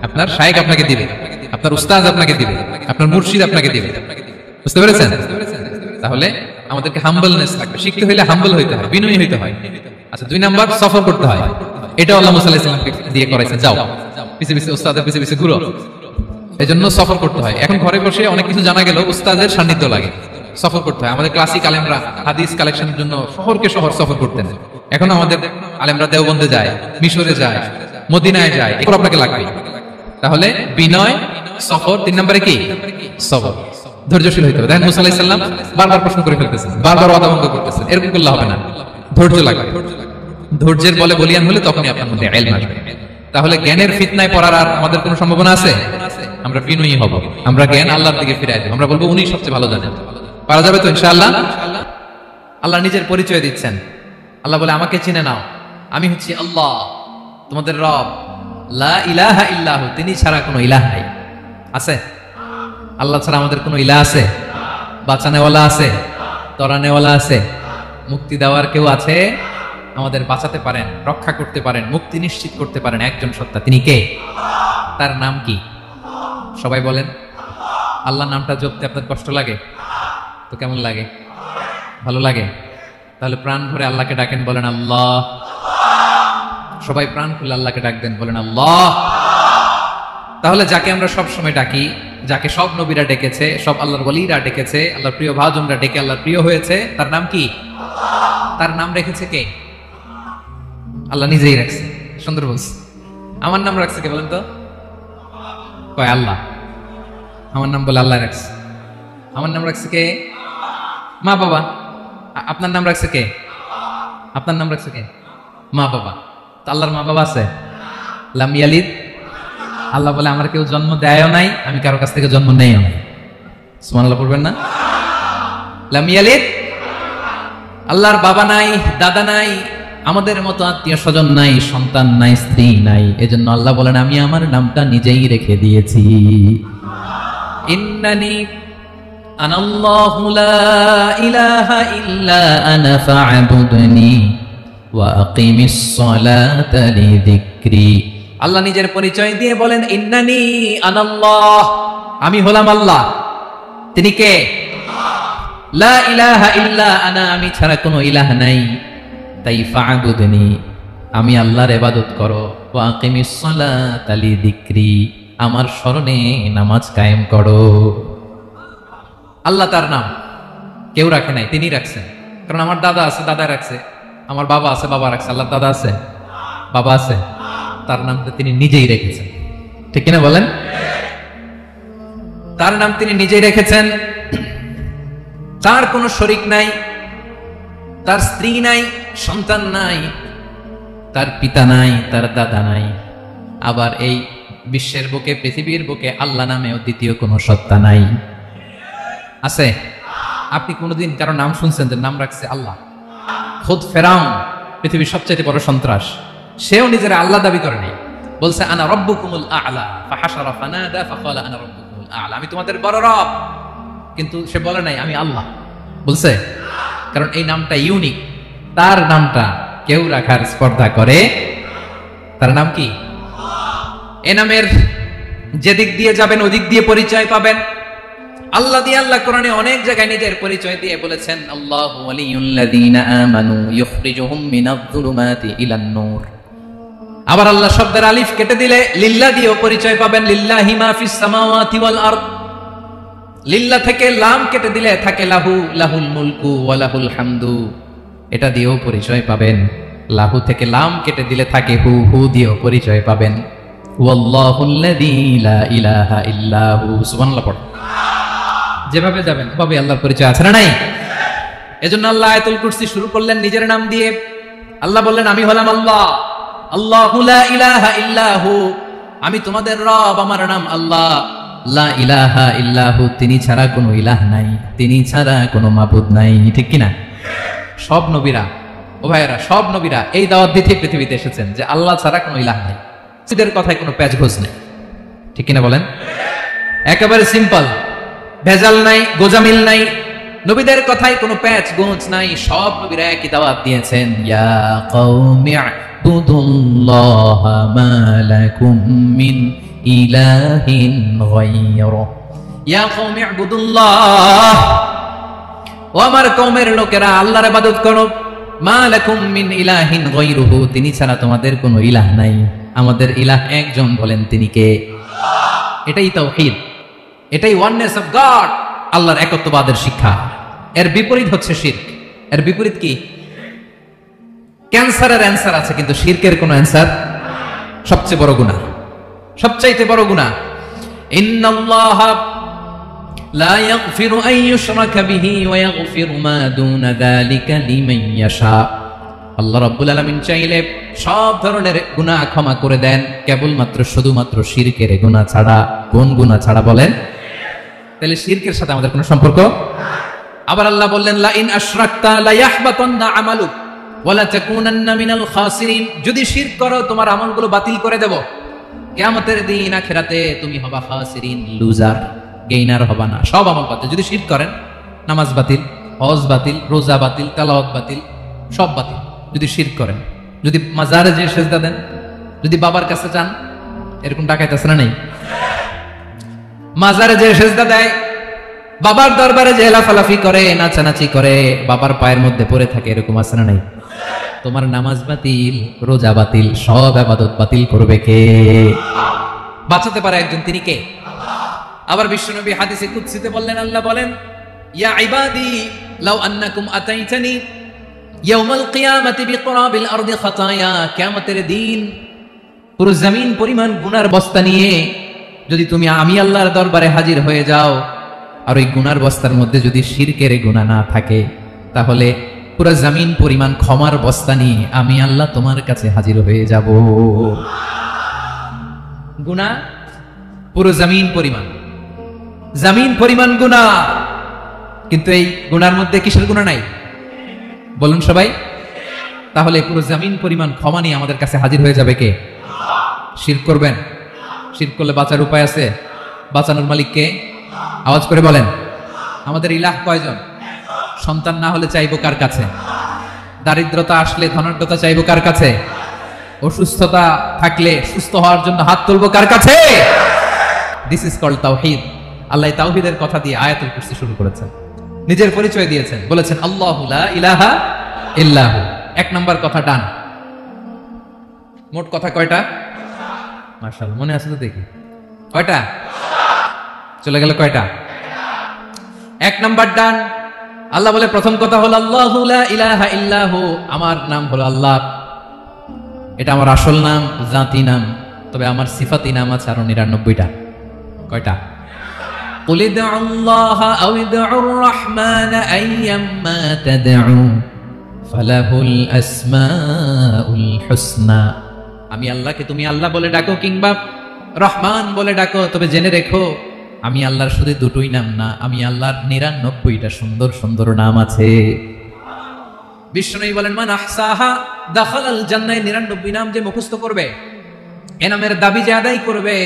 আপনার শায়েখ আপনাকে দিবে, আপনার উস্তাদ আপনাকে দিবে, আপনার মুর্শিদ আপনাকে দিবে। বুঝতে পেরেছেন? তাহলে আমাদেরকে হাম্বলনেস লাগবে, শিখতে হইলে হাম্বল হইতে হয়, বিনয়ী হইতে হয়। আচ্ছা, 2 নাম্বার সফর করতে হয়। এটা আল্লাহ মুসা আলাইহিস সালামকে দিয়ে করাইছেন, যাও পিছে পিছে উস্তাদের পিছে পিছে ঘুরো। এজন্য সফর করতে হয়। এখন ঘরে বসে অনেক কিছু জানা গেল, উস্তাদের সান্নিধ্য লাগে, সফর করতে হয়। আমাদের ক্লাসিক আলেমরা হাদিস কালেকশনের জন্য শহরকে শহর সফর করতেন। এখন আমাদের আলেমরা দেওবন্দে যায়, মিশরে যায়, মদিনায় যায়, এগুলো আপনাকে লাগবে। তাহলে বিনয়, সফর, 3 নম্বরে কি? সবর। ধৈর্যশীল হইতে হবে। দেখেন মুসা আলাইহিস সালাম বারবার প্রশ্ন করে ফেলতেছেন, বারবার ওয়াদা ভঙ্গ করতেছেন, এরকম করলে হবে না। ধৈর্য লাগবে। ধৈর্যের বলে বলিয়ান হলে তখনই আপনার মধ্যে ইলম আসবে। তাহলে জ্ঞানের ফিতনায় পড়ার আর আমাদের কোনো সম্ভাবনা আছে? আমরা বিনয়ী হব, আমরা জ্ঞান আল্লাহর দিকে ফিরাই দেব, আমরা বলবো উনি সবচেয়ে ভালো জানেন। পারা যাবে তো ইনশাআল্লাহ? আল্লাহ নিজের পরিচয় দিচ্ছেন। আল্লাহ বলে, আমাকে চিনে নাও, আমি হচ্ছি আল্লাহ তোমাদের রব, লা ইলাহা ইল্লাহু, তিনি ছাড়া কোনো ইলাহ নাই। আছে? আল্লাহ ছাড়া আমাদের কোনো ইলাহ আছে? বাঁচানেওয়ালা আছে? তরানেওয়ালা আছে? মুক্তি দেওয়ার কেউ আছে? আমাদের বাঁচাতে পারেন, রক্ষা করতে পারেন, মুক্তি নিশ্চিত করতে পারেন একজন সত্তা। তিনি কে? তার নাম কি? সবাই বলেন। আল্লাহ নামটা জপতে আপনার কষ্ট লাগে তো কেমন লাগে? ভালো লাগে? তাহলে প্রাণ ভরে আল্লাহকে ডাকেন, বলেন আল্লাহ। সবাই প্রাণ খুলে আল্লাহকে ডাকবেন, বলেন আল্লাহ। তাহলে যাকে আমরা সব সময় ডাকি, যাকে সব নবীরা ডেকেছে, সব আল্লাহর ওলিরা ডেকেছে, আল্লাহর প্রিয় ভাজনরা ডেকে আল্লাহর প্রিয় হয়েছে, তার নাম কি? তার নাম রেখেছে কে? আল্লাহ নিজেই রাখছে। সুন্দর বলছে। আমার নাম রাখছে কে বলেন তো? কয় আল্লাহ। আমার নাম বলে আল্লাহ রাখছে। আমার নাম রাখছে কে? মা বাবা। আপনার নাম রাখছে কে? আপনার নাম রাখছে কে? মা বাবা। তো আল্লাহর মা বাবা আছে? লাম ইয়ালিদ। আল্লাহ বলে, আমার কেউ জন্ম দেয়ও নাই, আমি কারো কাছ থেকে জন্ম নেইও নাই। সুবহানাল্লাহ পড়বেন না? লাম ইয়ালিদ। আল্লাহর বাবা নাই, দাদা নাই, আমাদের মতো আত্মীয় স্বজন নাই, সন্তান নাই, স্ত্রী নাই। এজন্য আল্লাহ বলেন, আমি আমার নামটা নিজেই রেখে দিয়েছি। ইন্নানি আনাল্লাহু লা ইলাহা ইল্লা আনা ফা'বুদনি ওয়া আকিমিস সালাতা লিযিকরি। আল্লাহ নিজের পরিচয় দিয়ে বলেন, ইন্নানি আনাল্লাহ, আমি হলাম আল্লাহ। তিনি কে? লা ইলাহা ইল্লা আনা, আমি ছাড়া কোনো ইলাহ নাই। তাই ফা'বুদনি, আমি আল্লাহর ইবাদত করো। ওয়া আকিমিস সালাতা লিযিকরি, আমার স্মরণে নামাজ কায়েম করো। আল্লাহ তার নাম কেউ রাখে নাই, তিনি রাখছেন। কারণ আমার দাদা আছে, দাদা রাখছে। আমার বাবা আছে, বাবা রাখছে। আল্লাহ দাদা আছে, বাবা আছে, তার নামটা তিনি নিজেই রেখেছেন। ঠিক কিনা বলেন? তার নাম তিনি নিজেই রেখেছেন। তার কোনো শরীক নাই, তার স্ত্রী নাই, সন্তান নাই, তার পিতা নাই, তার দাদা নাই। আবার এই বিশ্বের বুকে, পৃথিবীর বুকে আল্লাহ নামেও দ্বিতীয় কোনো সত্তা নাই। আছে? আপনি কোনোদিন কারো নাম শুনছেন যে নাম রাখছে আল্লাহ? খুদ ফেরাউন, পৃথিবীর সবচেয়ে বড় সন্ত্রাস, সেও নিজের আল্লাহ দাবি করে নাই। বলছে আনা রব্বুকুমুল আ'লা, ফাহাশারা ফানাদা ফাকালা আনা রব্বুকুমুল আ'লা, আমি তোমাদের বড় রব। কিন্তু সে বলে নাই আমি আল্লাহ। বলছে? কারণ এই নামটা ইউনিক। তার নামটা কেউ রাখার স্পর্ধা করে। তার নাম কি? এ নামের যেদিক দিয়ে যাবেন ওদিক দিয়ে পরিচয় পাবেন। আল্লাহ দিয়ে আল্লাহ কোরআনে অনেক জায়গায় নিজের পরিচয় দিয়ে বলেছেন, আল্লাহু ওয়ালিয়ুল্লাযীনা আমানু ইউখরিজুহুম মিনায-যুলুমাতি ইলান-নূর। আবার আল্লাহ শব্দের আলিফ কেটে দিলে লিল্লাহ দিয়েও পরিচয় পাবেন। লিল্লাহি মা ফিস সামাওয়াতি ওয়াল আরদ। লিল্লাহ থেকে লাম কেটে দিলে থাকে লাহু, লাহুল মুলকু ওয়া লাহুল হামদু, এটা দিয়েও পরিচয় পাবেন। লাহু থেকে লাম কেটে দিলে থাকে হু, হু দিয়েও পরিচয় পাবেন। ওয়াল্লাহুল্লাযী লা ইলাহা ইল্লা হু। সুবহানাল্লাহ পড়। যেভাবে যাবেন ওভাবে আল্লাহর পরিচয় আছে না নাই? এজন্য আল্লাহ আয়াতুল কুরসি শুরু করলেন নিজের নাম দিয়ে। আল্লাহ বললেন, আমি হলাম আল্লাহ, আল্লাহু লা ইলাহা ইল্লাহু, আমি তোমাদের রব, আমার নাম আল্লাহ। লা ইলাহা ইল্লাহু, তিনি ছাড়া কোনো ইলাহ নাই, তিনি ছাড়া কোনো মাবুদ নাই। ঠিক কিনা? সব নবীরা, ও ভাইয়েরা, সব নবীরা এই দাওয়াত দিতে পৃথিবীতে এসেছেন যে আল্লাহ ছাড়া কোনো ইলাহ নাই, এদের কথায় কোনো প্যাচ ঘোষ নেই। ঠিক কিনা বলেন? একেবারে সিম্পল, ভেজাল নাই, গোজামিল নাই, নবীদের কথায় কোনো প্যাচ গোছ নাই। সব নবীরা একই দাওয়াত দিয়েছেন, ইয়া কওমি ইবুদুল্লাহা মা লাকুম মিন ইলাহিন গায়রু, ইয়া কওমি ইবুদুল্লাহ, ও আমার কওমের লোকেরা আল্লাহর ইবাদত করো, মা লাকুম মিন ইলাহিন গায়রুহু, তিনি ছাড়া তোমাদের কোনো ইলাহ নাই। আমাদের ইলাহ একজন, বলেন তিনি কে? এটাই তাওহীদ, এটাই ওয়াননেস অফ গড, আল্লাহর একত্ববাদের শিক্ষা। এর বিপরীত হচ্ছে শিরক। এর বিপরীত কি? ক্যান্সারের অ্যান্সার আছে কিন্তু শিরকের কোনো অ্যান্সার। সবচেয়ে বড় গুনাহ, সবচাইতে বড় গুনাহ। ইন্নাল্লাহা লা ইয়াগফিরু আন ইউশরাকা বিহি ওয়া ইয়াগফিরু মা দুনা যালিকা লিমান ইয়াশা। আল্লাহ রাব্বুল আলামিন চাইলে সব ধরনের গুনাহ ক্ষমা করে দেন, কেবলমাত্র শুধুমাত্র শিরকের গুনাহ ছাড়া। কোন গুনাহ ছাড়া বলেন? তাহলে শিরকের সাথে আমাদের কোনো সম্পর্ক। আবার আল্লাহ বললেন, লা ইন আশরাকতা লা ইয়াহবাতান্না আমালুক ওয়া লা তাকুনান্না মিনাল খাসিরিন, যদি শিরক করো তোমার আমলগুলো বাতিল করে দেব, কিয়ামতের দিন আখিরাতে তুমি হবা খাসিরিন, লুজার, গেইনার হবা না, সব আমল বাতিল। যদি শিরক করেন, নামাজ বাতিল, হজ বাতিল, রোজা বাতিল, তেলাওয়াত বাতিল, সব বাতিল। যদি শিরক করেন, যদি মাজারে যে সেজদা দেন, যদি বাবার কাছে যান, এরকম ডাকাইত আছে না নেই? মাজারে যে সেজদা দেয়, বাবার দরবারে যে লাফালাফি করে, নাচানাচি করে, বাবার পায়ের মধ্যে পড়ে থাকে, এরকম আছে না নাই? তোমার নামাজ বাতিল, রোজা বাতিল, সব ইবাদত বাতিল করবে কে? বাঁচাতে পারে একজন, তিনি কে? আবার বিশ্বনবী হাদিসে কুদসিতে বললেন, আল্লাহ বলেন, ইয়া ইবাদি লাউ আন্নাকুম আতাইতানি ইয়াউমাল কিয়ামাতি বিকুরাবিল আরদি খাতায়া, কিয়ামতের দিন পুরো জমিন পরিমাণ গুনার বস্তা নিয়ে যদি তুমি আমি আল্লাহর দরবারে হাজির হয়ে যাও, আর ওই গুনার বস্তার মধ্যে যদি শিরকের গুনাহ না থাকে, তাহলে পুরো জমিন পরিমাণ ক্ষমার বস্তা নিয়ে আমি আল্লাহ তোমার কাছে হাজির হয়ে যাব। গুনাহ পুরো জমিন পরিমাণ গুনাহ, কিন্তু এই গুনার মধ্যে কিসের গুনাহ নাই বলুন সবাই? তাহলে পুরো জমিন পরিমাণ ক্ষমা নিয়ে আমাদের কাছে হাজির হয়ে যাবে কে? শিরক করবেন? শিরক করলে বাঁচার উপায় আছে? বাঁচানোর মালিক কে? আওয়াজ করে বলেন। আমাদের ইলাহ কয়জন? সন্তান না হলে চাইবো কার কাছে? দারিদ্রতা আসলে ধনাঢ্যতা চাইবো কার কাছে? অসুস্থতা থাকলে সুস্থ হওয়ার জন্য হাত তুলবো কার কাছে? দিস ইজ কল্ড তাওহীদ। আল্লাহ তাওহীদের কথা দিয়ে আয়াতুল কুরসি শুরু করেছেন, নিজের পরিচয় দিয়েছেন, বলেছেন আল্লাহু লা ইলাহা ইল্লাহু। এক নাম্বার কথা ডান। মোট কথা কয়টা? মাশাআল্লাহ, মনে আছে তো দেখি। কয়টা? চলে গেল কয়টা? এক নাম্বার ডান। আল্লাহ বলে প্রথম কথা হলো আল্লাহু লা ইলাহা ইল্লাহু, আমার নাম হলো আল্লাহ। এটা আমার আসল নাম, জাতি নাম, তবে আমার সিফাতি নাম আছে আরো 99টা। কয়টা? قل ادعوا الله أو ادعوا الرحمن أيما تدعوا فله الأسماء الحسنى। আমি আল্লাহকে তুমি আল্লাহ বলে ডাকো কিংবা রহমান বলে ডাকো, তবে জেনে রেখো আমি আল্লাহর শুধু দুটোই নাম না, আমি আল্লাহর 99টা সুন্দর সুন্দর নাম আছে। বিষ্ণু বলেন, মান আহসাহা দাখালাল জান্নাহ। 99 নাম যে মুখস্থ করবে, এ নামের দাবি যে আদায় করবে,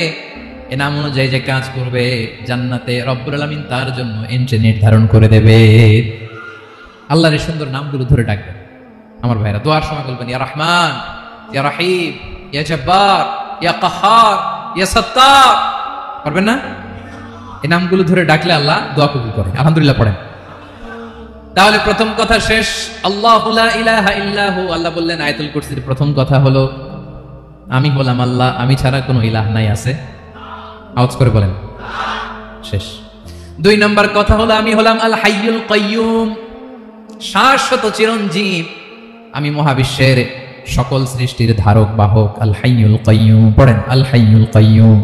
এ নাম অনুযায়ী যে কাজ করবে, জান্নাতে রব্বুল আলামিন তার জন্য এন্ট্রি নির্ধারণ করে দেবে। আল্লাহর এই সুন্দর নামগুলো ধরে ডাকবেন। আমার ভাইরা দোয়ার সময় বলবেন, ইয়া রহমান, ইয়া রহিম, ইয়া জব্বার, ইয়া কাহ্হার, ইয়া সত্তার। পারবেন না? এই নামগুলো ধরে ডাকলে আল্লাহ দোয়া কবুল করে। আলহামদুলিল্লাহ পড়েন। তাহলে প্রথম কথা শেষ, আল্লাহু লা ইলাহা ইল্লাহু। আল্লাহ বললেন আয়াতুল কুরসির প্রথম কথা হলো আমি হলাম আল্লাহ, আমি ছাড়া কোনো ইলাহ নাই। আছে? আওয়াজ করে বলেন। শেষ। 2 নম্বর কথা হলো আমি হলাম আল হাইয়ুল কাইয়ুম, শাশ্বত চিরঞ্জীব। আমি মহাবিশ্বের সকল সৃষ্টির ধারক বাহক। আল হাইয়ুল কাইয়ুম পড়েন, আল হাইয়ুল কাইয়ুম,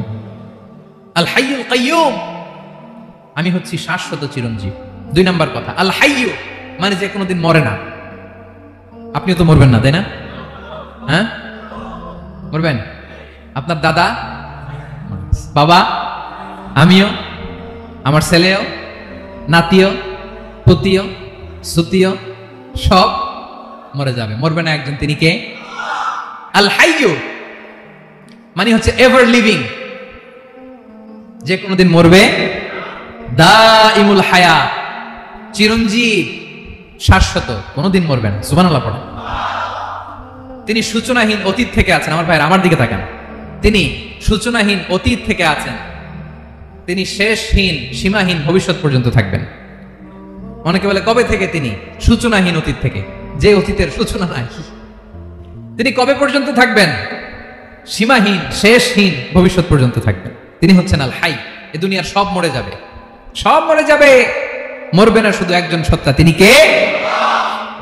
আল হাইয়ুল কাইয়ুম। আমি হচ্ছি শাশ্বত চিরঞ্জীব। 2 নম্বর কথা, আল হাইয়ু, মানে যে কোনোদিন মরে না। আপনিও তো মরবেন না, তাই না? হ্যাঁ, মরবেন। আপনার দাদা, বাবা, আমিও, আমার ছেলেও, নাতিও, পুতিও, সুতিও সব মরে যাবে। মরবে না একজন, তিনি কে? আল হাইয়্যু মানে হচ্ছে এভার লিভিং, যে কোনোদিন মরবে। দাইমুল হায়াত, চিরঞ্জীব, শাশ্বত, কোনোদিন মরবে না। সুবহানাল্লাহ পড়েন। তিনি সূচনাহীন অতীত থেকে আছেন। আমার ভাইয়ের আমার দিকে তাকান। তিনি সূচনাহীন অতীত থেকে আছেন, তিনি শেষহীন সীমাহীন ভবিষ্যৎ পর্যন্ত থাকবেন। অনেকে বলে কবে থেকে? তিনি সূচনাহীন অতীত থেকে, যে অতীতের সূচনা নাই। তিনি কবে পর্যন্ত থাকবেন? সীমাহীন শেষহীন ভবিষ্যৎ পর্যন্ত থাকবেন। তিনি হচ্ছেন আল হাই। এ দুনিয়ার সব মরে যাবে, সব মরে যাবে, মরবে না শুধু একজন সত্তা। তিনি কে?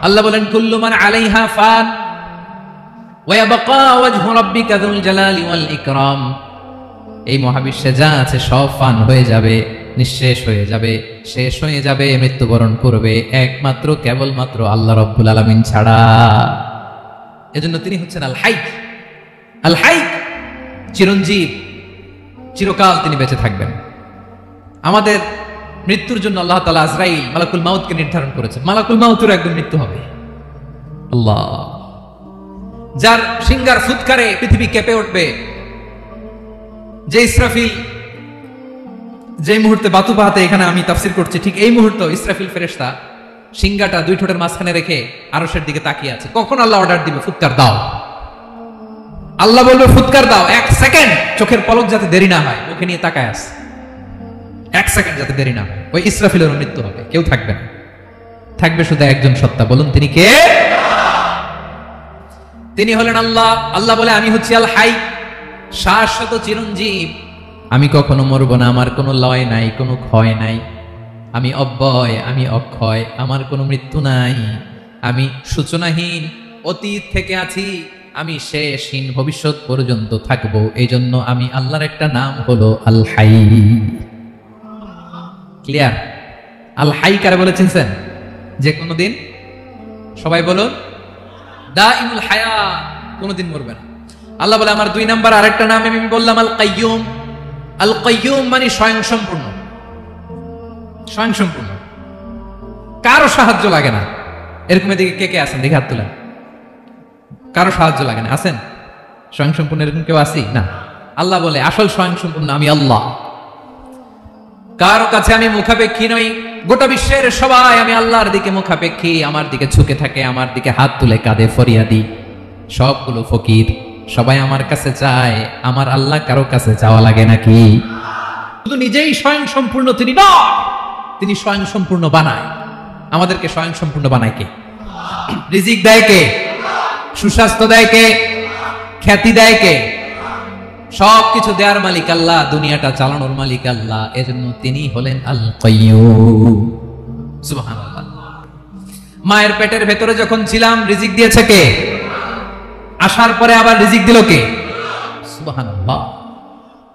আল্লাহ বলেন কুল্লু মান আলাইহা ফান ওয়া ইয়াবকা ওয়াজহু রাব্বিকা যুল জালালি ওয়াল ইকরাম। এই মহাবিশ্বে যা আছে সব ফান হয়ে যাবে, নিঃশেষ হয়ে যাবে, শেষ হয়ে যাবে, মৃত্যুবরণ করবে, একমাত্র কেবলমাত্র আল্লাহ রাব্বুল আলামিন ছাড়া। এজন্য তিনি হচ্ছেন আল হাই। আল হাই চিরঞ্জীব, চিরকাল তিনি বেঁচে থাকবেন। আমাদের মৃত্যুর জন্য আল্লাহ তাআলা আজরাইল মালাকুল মাউতকে নির্ধারণ করেছেন। মালাকুল মাউতের একদম মৃত্যু হবে। আল্লাহ, যার সিংহার ফুৎকারে পৃথিবী কেঁপে উঠবে, যে ইসরাফিল যে মুহূর্তে বাতু পাহাতে এখানে আমি তাফসীর করছি, ঠিক এই মুহূর্তে ইসরাফিল ফেরেশতা সিংহাটা দুই ঠোঁটের মাঝখানে রেখে আরশের দিকে তাকিয়ে আছে। কখন আল্লাহ অর্ডার দিবে ফুৎকার দাও, আল্লাহ বলবে ফুৎকার দাও, 1 সেকেন্ড চোখের পলক যাতে দেরি না হয়, ওকে নিয়ে তাকায় আছে, 1 সেকেন্ড যাতে দেরি না হয়। ওই ইসরাফিলের মৃত্যু হবে, কেউ থাকবে না, থাকবে শুধু একজন সত্তা। বলুন তিনি কে? তিনি হলেন আল্লাহ। আল্লাহ বলে আমি হচ্ছি আল হাই, শাশ্বত চিরঞ্জীব। আমি কখনো মরব না, আমার কোনো লয় নাই, কোনো ক্ষয় নাই। আমি অব্যয়, আমি অক্ষয়, আমার কোনো মৃত্যু নাই। আমি সূচনাহীন অতীত থেকে আছি, আমি শেষহীন ভবিষ্যৎ পর্যন্ত থাকবো। এই জন্য আমি আল্লাহর একটা নাম হলো আল হাই। ক্লিয়ার? আল হাই কারে বলে চিনছেন? যে কোনোদিন, সবাই বলুন, দাইমুল হায়াত, কোনোদিন মরবে না। আল্লাহ বলে আমার 2 নাম্বার আরেকটা নাম আমি বললাম আল কাইয়ুম। আল কাইয়ুম মানে স্বয়ং সম্পূর্ণ, স্বয়ং সম্পূর্ণ, কারো সাহায্য লাগে না। এরকম এদিকে কে কে আছেন? দেখে হাত তুলেন। কারো সাহায্য লাগে না, আছেন? স্বয়ং সম্পূর্ণ এরকম কেউ আছি না? আল্লাহ বলে আসল স্বয়ং সম্পূর্ণ আমি আল্লাহ। কারো কাছে আমি মুখাপেক্ষী নই। গোটা বিশ্বের সবাই আমি আল্লাহর দিকে মুখাপেক্ষী, আমার দিকে ঝুঁকে থাকে, আমার দিকে হাত তুলে কাঁধে ফরিয়াদি। সবগুলো ফকির, সবাই আমার কাছে চায়। আমার আল্লাহ কারো কাছে চাওয়া লাগে নাকি? শুধু নিজেই স্বয়ং সম্পূর্ণ তিনি নয়, তিনি স্বয়ং সম্পূর্ণ বানায়। আমাদেরকে স্বয়ং সম্পূর্ণ বানায় কে? রিজিক দেয় কে? সুস্বাস্থ্য দেয় কে? খ্যাতি দেয় কে? সবকিছু দেওয়ার মালিক আল্লাহ, দুনিয়াটা চালানোর মালিক আল্লাহ। এজন্য তিনি হলেন আল কাইয়্যুম। সুবহানাল্লাহ। মায়ের পেটের ভেতরে যখন ছিলাম রিজিক দিয়েছে কে? আসার পরে আবার রিজিক দিল কে? সুবহানাল্লাহ।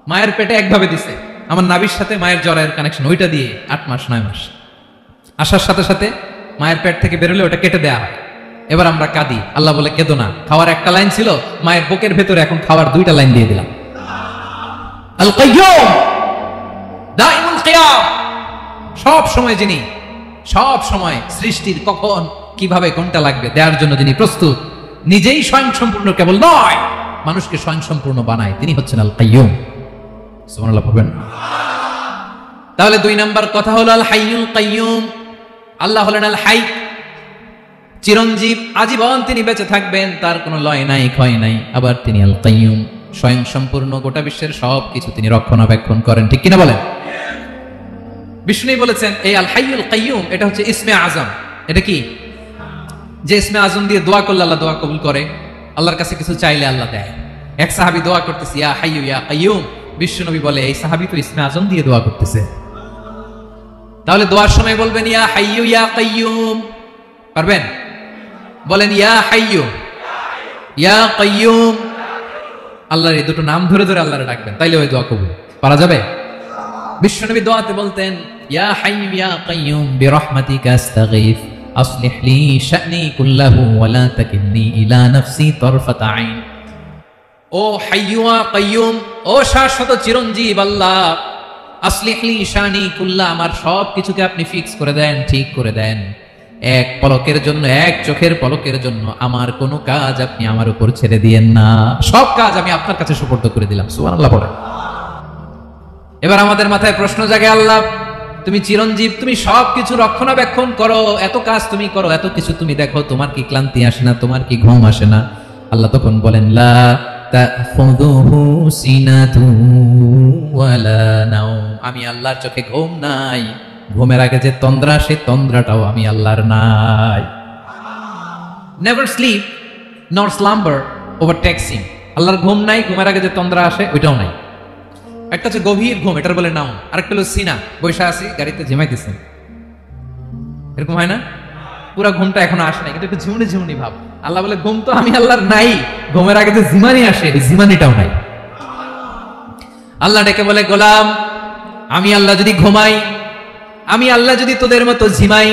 মায়ের পেটে একভাবে দিছে, আমার নাভির সাথে মায়ের জরায়ের কানেকশন, ওইটা দিয়ে 8 মাস 9 মাস। আসার সাথে সাথে মায়ের পেট থেকে বেরোলে ওটা কেটে দেয়া হয়। এবার আমরা কাঁদি, আল্লাহ বলে কেঁদো না, খাওয়ার একটা লাইন ছিল, মায়ের বুকের ভেতরে এখন খাওয়ার 2টা লাইন দিয়ে দিলাম। আল কাইয়্যুম, দাইমুল কিয়াম, সব সময় যিনি, সব সময় সৃষ্টির কখন কিভাবে কোনটা লাগবে দেওয়ার জন্য যিনি প্রস্তুত, নিজেই স্বয়ং সম্পূর্ণ কেবল নয়, মানুষকে স্বয়ং সম্পূর্ণ বানায়, তিনি হচ্ছেন আল কাইয়্যুম। সুবহানাল্লাহ বলবেন। তাহলে 2 নাম্বার কথা হলো আল হাইয়ুল কাইয়্যুম। আল্লাহ হলেন আল হাই, চিরঞ্জীব, আজীবন তিনি বেঁচে থাকবেন, তার কোনো লয় নাই, ক্ষয় নাই। আবার তিনি আল কাইয়্যুম, স্বয়ং সম্পূর্ণ, গোটা বিশ্বের সব কিছু তিনি রক্ষণাবেক্ষণ করেন। ঠিক কিনা বলেন? বিষ্ণু বলেছেন এই আল হাইয়ুল কাইয়্যুম এটা হচ্ছে ইসমে আজম। এটা কি? যে ইসমে আজম দিয়ে দোয়া করলে আল্লাহ দোয়া কবুল করে, আল্লাহর কাছে কিছু চাইলে আল্লাহ দেয়। এক সাহাবী দোয়া করতেছে ইয়া হাইয়ু ইয়া কাইয়্যুম, বিষ্ণু নবী বলে এই সাহাবী তো ইসমে আজম দিয়ে দোয়া করতেছে, তাহলে দোয়ার সময় বলবেন ইয়া হাইয়ু ইয়া কাইয়্যুম। পারবেন? বলেন ইয়া হাইয়ু ইয়া কাইয়্যুম। আল্লাহর এই দুটো নাম ধরে ধরে আল্লাহরে ডাকবেন, তাইলে ওই দোয়া কবুল। পারা যাবে? বিশ্বনবী দোয়াতে বলতেন ইয়া হাইয়ু ইয়া কাইয়্যুম বিরহমাতিকা আস্তাগীথ আসলিহ লি শা'নি কুল্লাহু ওয়া লা তাকিলনি ইলা নাফসি তারফাতা আইন। ও হাইয়্যু ওয়া কাইয়্যুম, ও শাশ্বত চিরঞ্জীব আল্লাহ, আসলিহ লি শা'নি কুল্লাহ, আমার সব কিছুকে আপনি ফিক্স করে দেন, ঠিক করে দেন। এক পলকের জন্য, এক চোখের পলকের জন্য আমার কোনো কাজ আপনি আমার উপর ছেড়ে দিয়েন না, সব কাজ আমি আপনার কাছে সুপর্দ করে দিলাম। সুবহানাল্লাহ পড়ে। এবার আমাদের মাথায় প্রশ্ন জাগে, আল্লাহ তুমি চিরঞ্জীব, তুমি সবকিছু রক্ষণাবেক্ষণ করো, এত কাজ তুমি করো, এত কিছু তুমি দেখো, তোমার কি ক্লান্তি আসে না, তোমার কি ঘুম আসে না? আল্লাহ তখন বলেন, লা তাখুযুহু সিনাতু ওয়ালা নাওম, আমি আল্লাহর চোখে ঘুম নাই, ঘুমের আগে যে তন্দ্রা, সেই তন্দ্রাটাও আমি আল্লাহর নাই। নেভার স্লিপ নর স্লাম্বার ওভারটেকস হিম, আল্লাহর ঘুম নাই, ঘুমের আগে যে তন্দ্রা আসে ওইটাও নাই। একটা হচ্ছে গভীর ঘুম, এটার বলে নাও, আরেকটা হলো সিনা, বৈশা আছি গাড়িতে ঝিমাইতেছেন, এরকম হয় না? পুরা ঘুমটা এখনো আসে নাই, কিন্তু একটু ঝিমুনি ঝিমুনি ভাব। আল্লাহ বলে ঘুম তো আমি আল্লাহর নাই, ঘুমের আগে যে জিমানি আসে, জিমানিটাও নাই। আল্লাহ ডেকে বলে, গোলাম আমি আল্লাহ যদি ঘুমাই, আমি আল্লাহ যদি তোদের মতো ঝিমাই,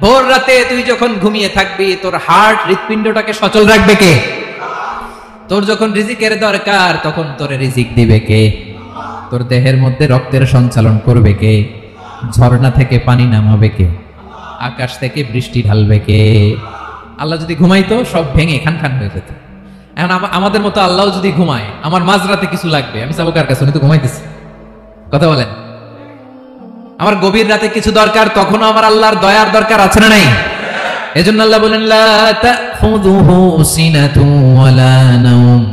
ভোর রাতে তুই যখন ঘুমিয়ে থাকবি, তোর হার্ট হৃৎপিণ্ডটাকে সচল রাখবে কে? তোর যখন রিজিকের দরকার, তখন তোরে রিজিক দিবে কে? তোর দেহের মধ্যে রক্তের সঞ্চালন করবে কে? ঝর্ণা থেকে পানি নামাবে কে? আকাশ থেকে বৃষ্টি ঢালবে কে? আল্লাহ যদি ঘুমাইতো, সব ভেঙে খান খান হয়ে যেত। এখন আমাদের মতো আল্লাহ যদি ঘুমায়, আমার মাঝরাতে কিছু লাগবে, আমি যাবো কার কাছে? উনি তো ঘুমাইতেছি। কথা বলেন। আমার গভীর রাতে কিছু দরকার, তখনও আমার আল্লাহর দয়ার দরকার আছে না নাই? এজন্য আল্লাহ বলেন, লা তাখুযুহু সিনাতু ওয়ালা নাওম,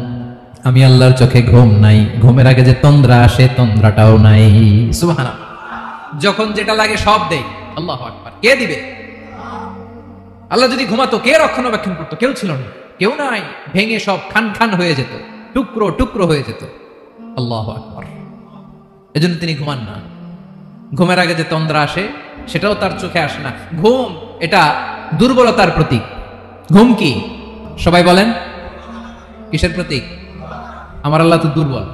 আমি আল্লাহর চোখে ঘুম নাই, ঘুমের আগে যে তন্দ্রা আসে, তন্দ্রাটাও নাই। সুবহানাল্লাহ। যখন যেটা লাগে সব দেয়। আল্লাহু আকবার। কে দিবে? আল্লাহ যদি ঘুমাতো, কে রক্ষণাবেক্ষণ করতো? কেউ ছিল না, কেউ নাই, ভেঙে সব খান খান হয়ে যেত, টুকরো টুকরো হয়ে যেত। আল্লাহু আকবার। এজন্য তিনি ঘুমান না। ঘুমের আগে যে তন্দ্রা আসে, সেটাও তার চোখে আসে না। ঘুম এটা দুর্বলতার প্রতীক। ঘুম কি? সবাই বলেন, কিসের প্রতীক? আমার আল্লাহ তো দুর্বল।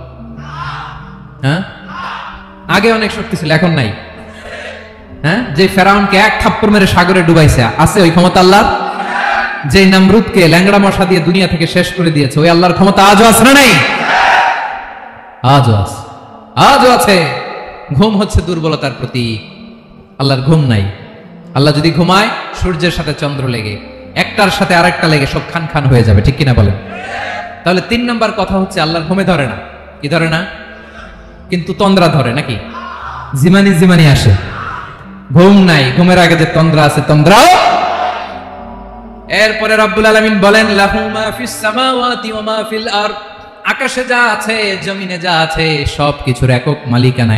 হ্যাঁ, আগে অনেক শক্তি ছিল, এখন নাই। হ্যাঁ, যে ফেরাউনকে এক থাপ্পড় মেরে সাগরে ডুবাইছে, আছে ওই ক্ষমতা আল্লাহর? যে নমরুদকে ল্যাংড়া মশা দিয়ে দুনিয়া থেকে শেষ করে দিয়েছে, ওই আল্লাহর ক্ষমতা আজও আছে না নাই? আজও আছে, আজও আছে। ঘুম হচ্ছে দুর্বলতার প্রতীক। আল্লাহর ঘুম নাই। আল্লাহ যদি ঘুমায়, সূর্যের সাথে চন্দ্র লেগে, একটার সাথে আরেকটা লেগে সব খান খান হয়ে যাবে, ঠিক কিনা বলেন? তাহলে 3 নাম্বার কথা হচ্ছে, আল্লাহর ঘুমে ধরে না। কি ধরে না? কিন্তু তন্দ্রা ধরে নাকি? জিমানি জিমানি আসে। ঘুম নাই, ঘুমের আগে যে তন্দ্রা আছে, তন্দ্রাও। এরপরে রব্বুল আলামিন বলেন, লাহু মা ফিস সামাওয়াতি ওয়া মা ফিল আরদ, আকাশে যা আছে, জমিনে যা আছে, সবকিছুর একক মালিকানা